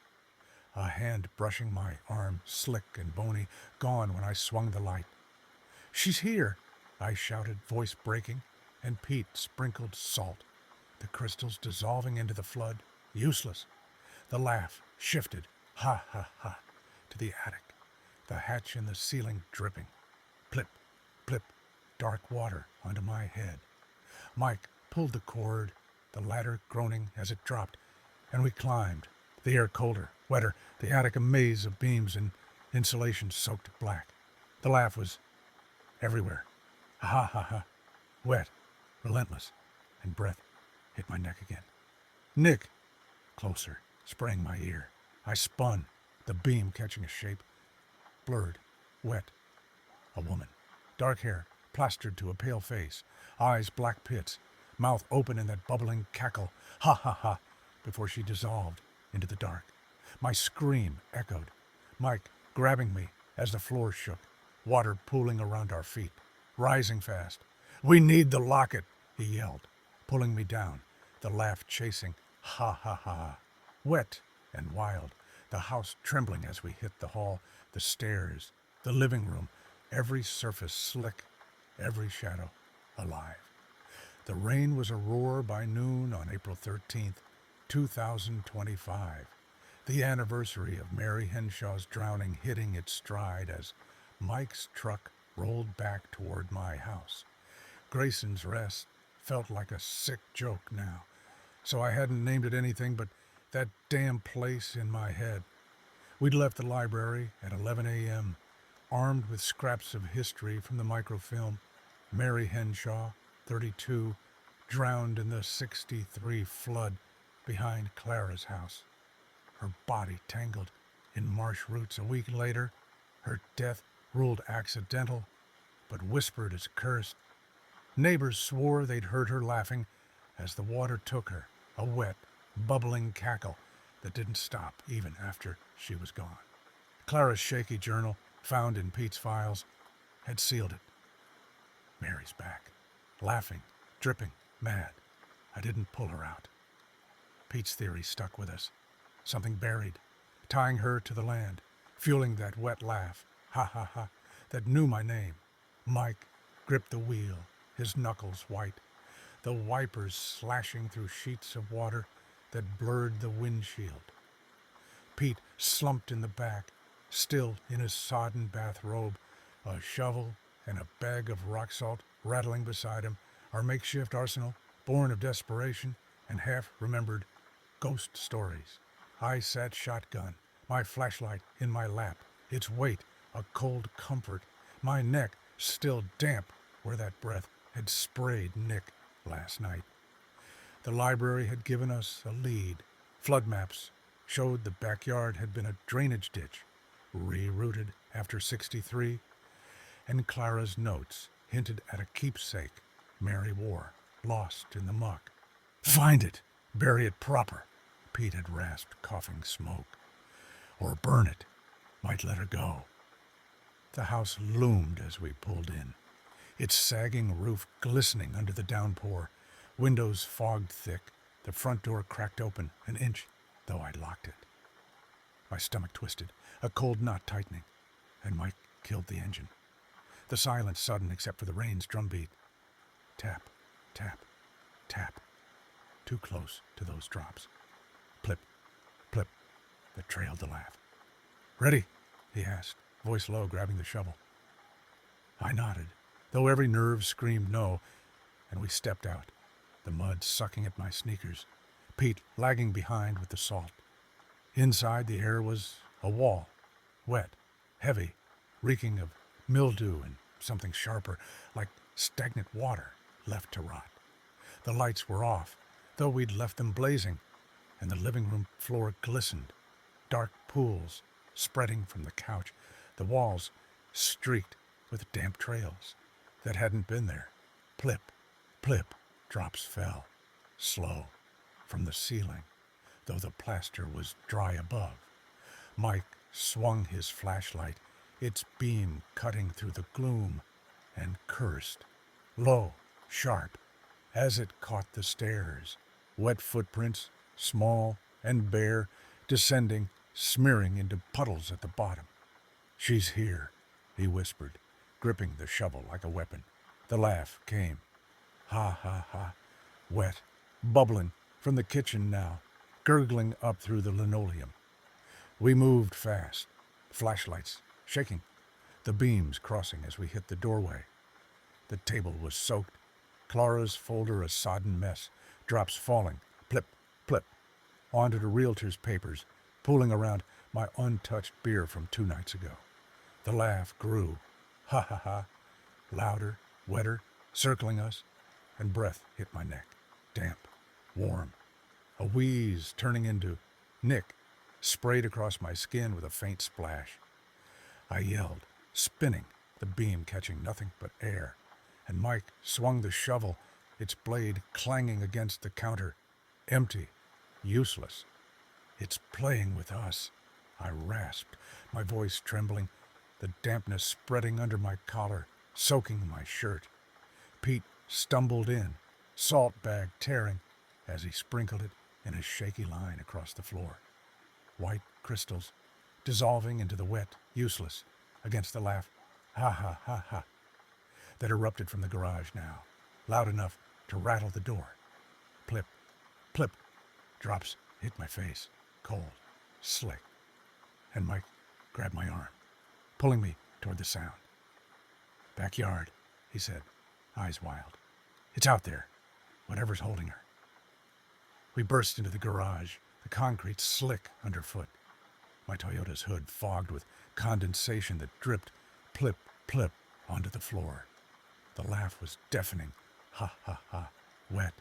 A hand brushing my arm, slick and bony, gone when I swung the light. She's here, I shouted, voice breaking, and Pete sprinkled salt, the crystals dissolving into the flood, useless. The laugh shifted, ha ha ha, to the attic, the hatch in the ceiling dripping. Plip, plip, dark water onto my head. Mike pulled the cord, the ladder groaning as it dropped, and we climbed, the air colder, wetter, the attic a maze of beams and insulation soaked black. The laugh was everywhere. Ha ha ha, wet, relentless, and breath hit my neck again. Nick! Closer, spraying my ear. I spun, the beam catching a shape. Blurred, wet. A woman. Dark hair, plastered to a pale face. Eyes black pits. Mouth open in that bubbling cackle. Ha ha ha, before she dissolved into the dark. My scream echoed. Mike grabbing me as the floor shook. Water pooling around our feet. Rising fast. We need the locket, he yelled, pulling me down. The laugh chasing. Ha ha ha. Wet and wild. The house trembling as we hit the hall, the stairs, the living room, every surface slick, every shadow alive. The rain was a roar by noon on April 13th, 2025, the anniversary of Mary Henshaw's drowning hitting its stride as Mike's truck rolled back toward my house. Grayson's Rest felt like a sick joke now, so I hadn't named it anything but that damn place in my head. We'd left the library at 11 a.m., armed with scraps of history from the microfilm. Mary Henshaw, 32, drowned in the 63 flood behind Clara's house. Her body tangled in marsh roots a week later, her death ruled accidental, but whispered as cursed. Neighbors swore they'd heard her laughing as the water took her, a wet, bubbling cackle that didn't stop even after she was gone. Clara's shaky journal, found in Pete's files, had sealed it. Mary's back, laughing, dripping, mad. I didn't pull her out. Pete's theory stuck with us. Something buried, tying her to the land, fueling that wet laugh, ha ha ha, that knew my name. Mike gripped the wheel, his knuckles white, the wipers slashing through sheets of water that blurred the windshield. Pete slumped in the back, still in his sodden bathrobe, a shovel and a bag of rock salt rattling beside him, our makeshift arsenal, born of desperation and half-remembered ghost stories. I sat shotgun, my flashlight in my lap, its weight a cold comfort, my neck still damp where that breath had sprayed Nick last night. The library had given us a lead. Flood maps showed the backyard had been a drainage ditch, rerouted after '63, and Clara's notes hinted at a keepsake Mary wore, lost in the muck. "Find it! Bury it proper," Pete had rasped, coughing smoke. "Or burn it. Might let her go." The house loomed as we pulled in, its sagging roof glistening under the downpour, windows fogged thick, the front door cracked open an inch, though I'd locked it. My stomach twisted, a cold knot tightening, and Mike killed the engine. The silence sudden except for the rain's drumbeat. Tap, tap, tap. Too close to those drops. Plip, plip, that trailed the laugh. "Ready?" he asked, voice low, grabbing the shovel. I nodded, though every nerve screamed no, and we stepped out, the mud sucking at my sneakers, Pete lagging behind with the salt. Inside, the air was a wall, wet, heavy, reeking of mildew and something sharper, like stagnant water left to rot. The lights were off, though we'd left them blazing, and the living room floor glistened, dark pools spreading from the couch, the walls streaked with damp trails that hadn't been there. Plip, plip, drops fell, slow, from the ceiling, though the plaster was dry above. Mike swung his flashlight, its beam cutting through the gloom, and cursed, low, sharp, as it caught the stairs. Wet footprints, small and bare, descending, smearing into puddles at the bottom. "She's here," he whispered, gripping the shovel like a weapon. The laugh came. Ha, ha, ha. Wet, bubbling from the kitchen now, gurgling up through the linoleum. We moved fast, flashlights shaking, the beams crossing as we hit the doorway. The table was soaked, Clara's folder a sodden mess, drops falling, plip, plip, onto the realtor's papers, pooling around my untouched beer from 2 nights ago. The laugh grew, ha ha ha, louder, wetter, circling us, and breath hit my neck, damp, warm. A wheeze turning into Nick, sprayed across my skin with a faint splash. I yelled, spinning, the beam catching nothing but air, and Mike swung the shovel, its blade clanging against the counter, empty, useless. "It's playing with us," I rasped, my voice trembling, the dampness spreading under my collar, soaking my shirt. Pete stumbled in, salt bag tearing, as he sprinkled it in a shaky line across the floor. White crystals, dissolving into the wet, useless, against the laugh, ha ha ha ha, that erupted from the garage now, loud enough to rattle the door. Plip, plip, drops hit my face, cold, slick, and Mike grabbed my arm, pulling me toward the sound. "Backyard," he said, eyes wild. "It's out there, whatever's holding her." We burst into the garage, the concrete slick underfoot. My Toyota's hood fogged with condensation that dripped, plip, plip, onto the floor. The laugh was deafening, ha ha ha, wet,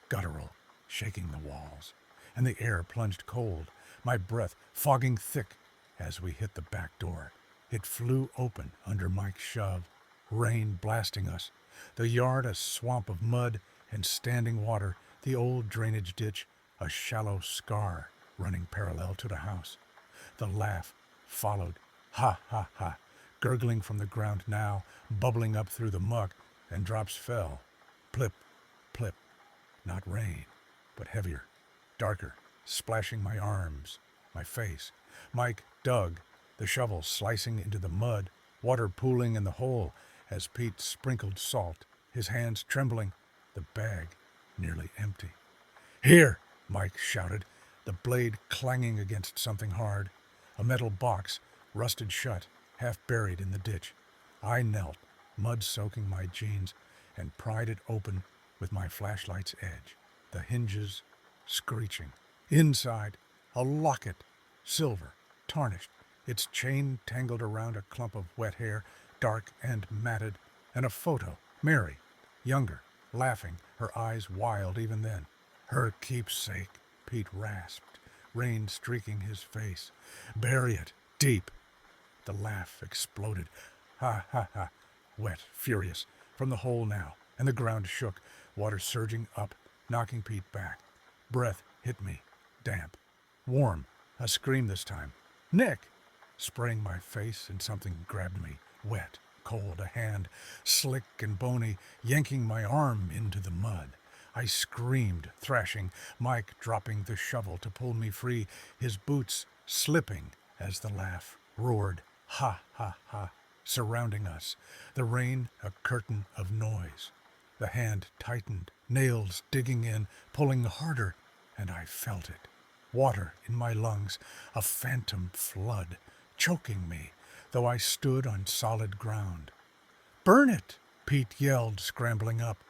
guttural, shaking the walls, and the air plunged cold, my breath fogging thick as we hit the back door. It flew open under Mike's shove, rain blasting us, the yard a swamp of mud and standing water, the old drainage ditch a shallow scar running parallel to the house. The laugh followed. Ha, ha, ha, gurgling from the ground now, bubbling up through the muck, and drops fell. Plip, plip. Not rain, but heavier, darker, splashing my arms, my face. Mike dug, the shovel slicing into the mud, water pooling in the hole as Pete sprinkled salt, his hands trembling, the bag nearly empty. "Here!" Mike shouted, the blade clanging against something hard. A metal box, rusted shut, half buried in the ditch. I knelt, mud soaking my jeans, and pried it open with my flashlight's edge, the hinges screeching. Inside, a locket, silver, tarnished, its chain tangled around a clump of wet hair, dark and matted, and a photo, Mary, younger, laughing, her eyes wild even then. Her keepsake, Pete rasped, rain streaking his face. "Bury it, deep." The laugh exploded. Ha, ha, ha. Wet, furious, from the hole now, and the ground shook, water surging up, knocking Pete back. Breath hit me, damp, warm, a scream this time. "Nick!" Spraying my face, and something grabbed me, wet, cold, a hand, slick and bony, yanking my arm into the mud. I screamed, thrashing, Mike dropping the shovel to pull me free, his boots slipping as the laugh roared. Ha, ha, ha, surrounding us, the rain a curtain of noise. The hand tightened, nails digging in, pulling harder, and I felt it. Water in my lungs, a phantom flood, choking me, though I stood on solid ground. "Burn it!" Pete yelled, scrambling up,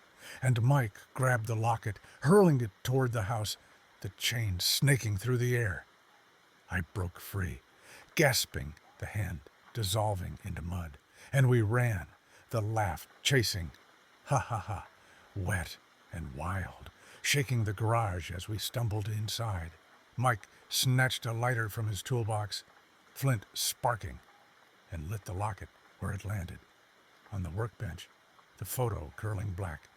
and Mike grabbed the locket, hurling it toward the house, the chain snaking through the air. I broke free, gasping, the hand dissolving into mud, and we ran, the laugh chasing. Ha, ha, ha, wet and wild, shaking the garage as we stumbled inside. Mike snatched a lighter from his toolbox, flint sparking, and lit the locket where it landed. On the workbench, the photo curling black,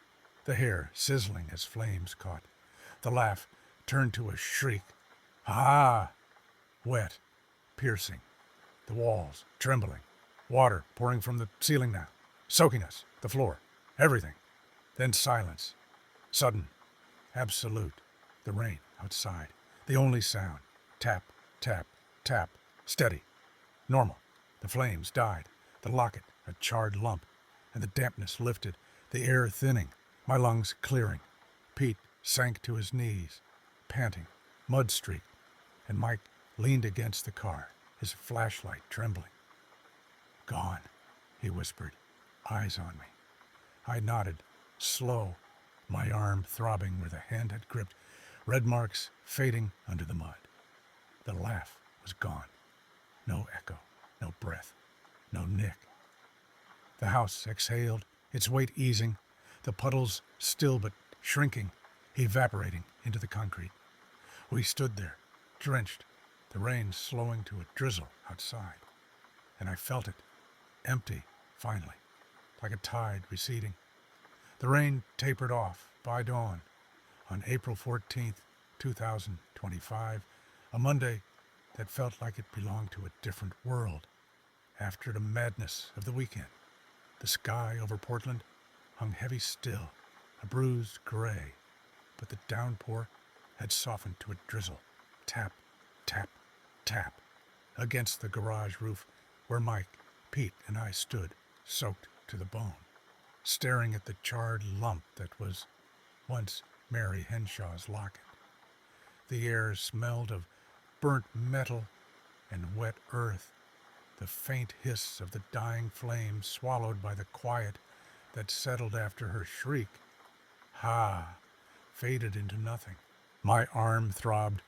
the hair sizzling as flames caught. The laugh turned to a shriek. Ah! Wet, piercing, the walls trembling, water pouring from the ceiling now, soaking us, the floor, everything. Then silence, sudden, absolute, the rain outside, the only sound, tap, tap, tap, steady, normal. The flames died, the locket a charred lump, and the dampness lifted, the air thinning, my lungs clearing. Pete sank to his knees, panting, mud-streaked, and Mike leaned against the car, his flashlight trembling. "Gone," he whispered, eyes on me. I nodded, slow, my arm throbbing where the hand had gripped, red marks fading under the mud. The laugh was gone. No echo, no breath, no Nick. The house exhaled, its weight easing, the puddles still but shrinking, evaporating into the concrete. We stood there, drenched, the rain slowing to a drizzle outside. And I felt it, empty, finally, like a tide receding. The rain tapered off by dawn on April 14th, 2025, a Monday that felt like it belonged to a different world. After the madness of the weekend, the sky over Portland hung heavy still, a bruised gray, but the downpour had softened to a drizzle, tap, tap, tap, against the garage roof where Mike, Pete, and I stood, soaked to the bone, staring at the charred lump that was once Mary Henshaw's locket. The air smelled of burnt metal and wet earth, the faint hiss of the dying flame swallowed by the quiet that settled after her shriek. Ha! Faded into nothing. My arm throbbed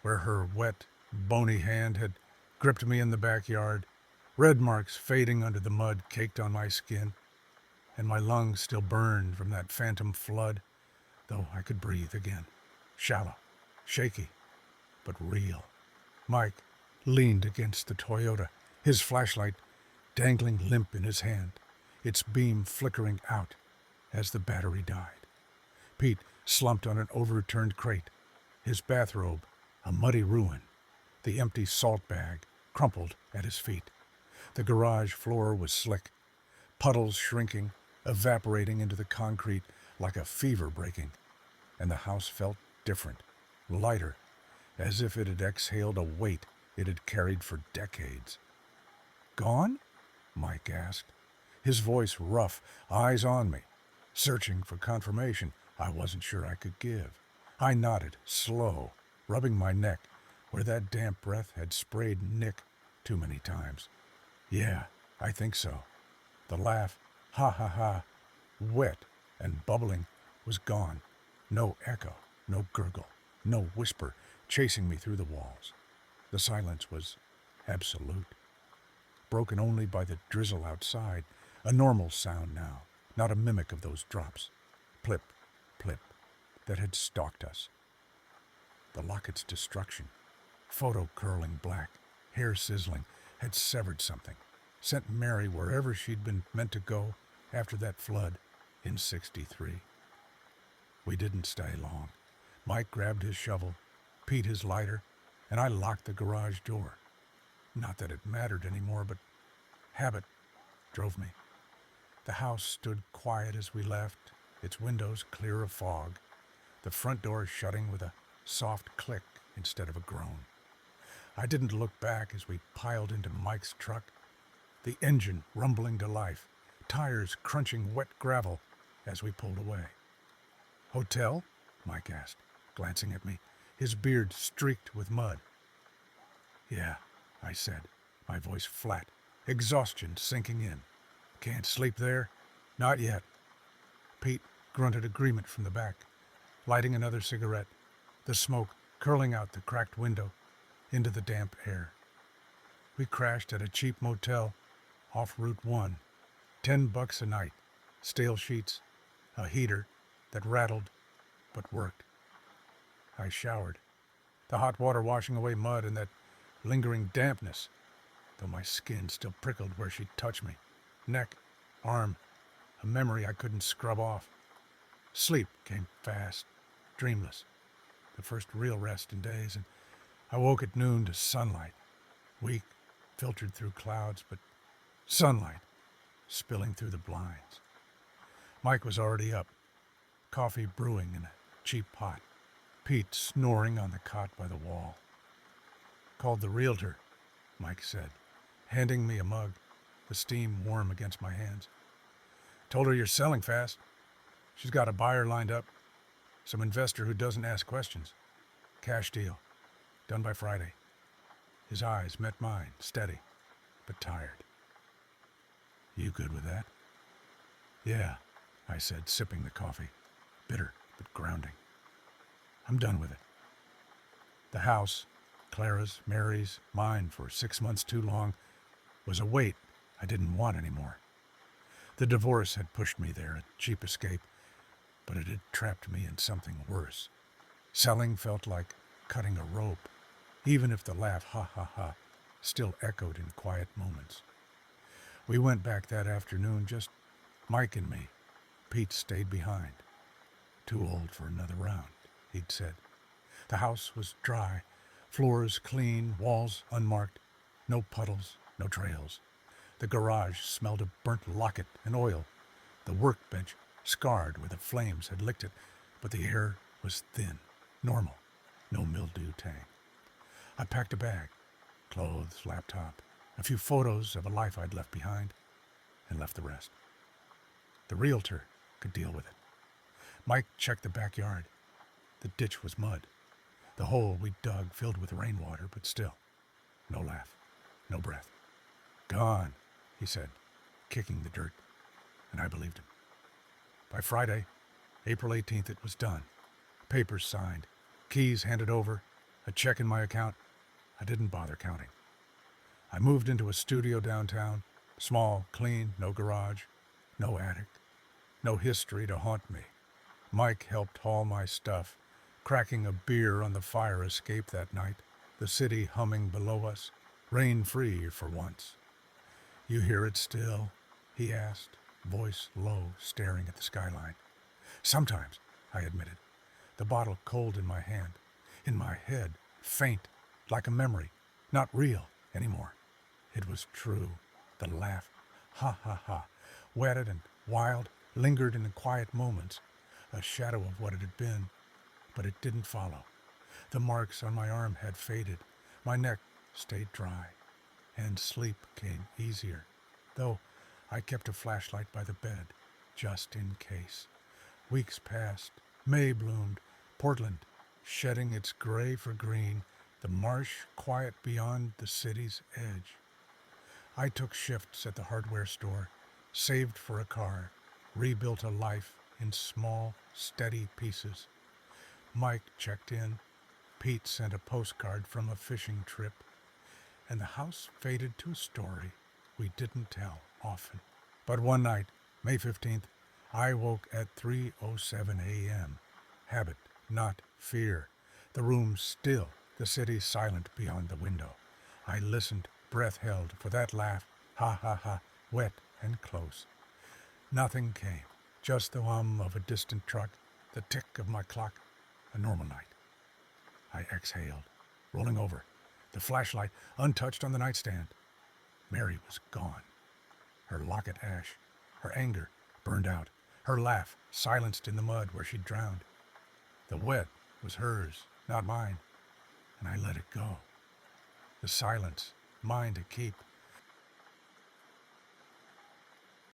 where her wet, bony hand had gripped me in the backyard, red marks fading under the mud caked on my skin, and my lungs still burned from that phantom flood, though I could breathe again. Shallow, shaky, but real. Mike leaned against the Toyota, his flashlight dangling limp in his hand. its beam flickering out as the battery died. Pete slumped on an overturned crate, his bathrobe a muddy ruin, the empty salt bag crumpled at his feet. The garage floor was slick, puddles shrinking, evaporating into the concrete like a fever breaking, and the house felt different, lighter, as if it had exhaled a weight it had carried for decades. "Gone?" Mike asked, his voice rough, eyes on me, searching for confirmation I wasn't sure I could give. I nodded, slow, rubbing my neck where that damp breath had sprayed Nick too many times. "Yeah, I think so." The laugh, ha ha ha, wet and bubbling, was gone. No echo, no gurgle, no whisper chasing me through the walls. The silence was absolute, broken only by the drizzle outside, a normal sound now, not a mimic of those drops, plip, plip, that had stalked us. The locket's destruction, photo curling black, hair sizzling, had severed something, sent Mary wherever she'd been meant to go after that flood in '63. We didn't stay long. Mike grabbed his shovel, Pete his lighter, and I locked the garage door. Not that it mattered anymore, but habit drove me. The house stood quiet as we left, its windows clear of fog, the front door shutting with a soft click instead of a groan. I didn't look back as we piled into Mike's truck, the engine rumbling to life, tires crunching wet gravel as we pulled away. "Hotel?" Mike asked, glancing at me, his beard streaked with mud. "Yeah," I said, my voice flat, exhaustion sinking in. "Can't sleep there?" "Not yet." Pete grunted agreement from the back, lighting another cigarette, the smoke curling out the cracked window into the damp air. We crashed at a cheap motel off Route 1, $10 a night, stale sheets, a heater that rattled but worked. I showered, the hot water washing away mud and that lingering dampness, though my skin still prickled where she'd touched me. Neck, arm, a memory I couldn't scrub off. Sleep came fast, dreamless, the first real rest in days, and I woke at noon to sunlight, weak, filtered through clouds, but sunlight spilling through the blinds. Mike was already up, coffee brewing in a cheap pot, Pete snoring on the cot by the wall. "Called the realtor," Mike said, handing me a mug, the steam warm against my hands. "Told her you're selling fast. She's got a buyer lined up, some investor who doesn't ask questions. Cash deal, done by Friday." His eyes met mine, steady, but tired. "You good with that?" "Yeah," I said, sipping the coffee, bitter but grounding. "I'm done with it." The house, Clara's, Mary's, mine for 6 months too long, was a weight I didn't want anymore. The divorce had pushed me there, a cheap escape, but it had trapped me in something worse. Selling felt like cutting a rope, even if the laugh, ha ha ha, still echoed in quiet moments. We went back that afternoon, just Mike and me. Pete stayed behind. "Too old for another round," he'd said. The house was dry, floors clean, walls unmarked, no puddles, no trails. The garage smelled of burnt locket and oil, the workbench scarred where the flames had licked it, but the air was thin, normal, no mildew tang. I packed a bag, clothes, laptop, a few photos of a life I'd left behind, and left the rest. The realtor could deal with it. Mike checked the backyard. The ditch was mud. The hole we dug filled with rainwater, but still, no laugh, no breath. "Gone," he said, kicking the dirt, and I believed him. By Friday, April 18th, it was done. Papers signed, keys handed over, a check in my account. I didn't bother counting. I moved into a studio downtown, small, clean, no garage, no attic, no history to haunt me. Mike helped haul my stuff, cracking a beer on the fire escape that night, the city humming below us, rain-free for once. "You hear it still?" he asked, voice low, staring at the skyline. Sometimes, I admitted, the bottle cold in my hand, in my head, faint, like a memory, not real anymore. It was true. The laugh, ha ha ha, wetted and wild, lingered in the quiet moments, a shadow of what it had been, but it didn't follow. The marks on my arm had faded, my neck stayed dry, and sleep came easier, though I kept a flashlight by the bed, just in case. Weeks passed, May bloomed, Portland shedding its gray for green, the marsh quiet beyond the city's edge. I took shifts at the hardware store, saved for a car, rebuilt a life in small, steady pieces. Mike checked in, Pete sent a postcard from a fishing trip, and the house faded to a story we didn't tell often. But one night, May 15th, I woke at 3:07 a.m. Habit, not fear. The room still, the city silent beyond the window. I listened, breath held, for that laugh, ha ha ha, wet and close. Nothing came, just the hum of a distant truck, the tick of my clock, a normal night. I exhaled, rolling over, the flashlight untouched on the nightstand. Mary was gone. Her locket ash, her anger burned out, her laugh silenced in the mud where she'd drowned. The wet was hers, not mine, and I let it go. The silence, mine to keep,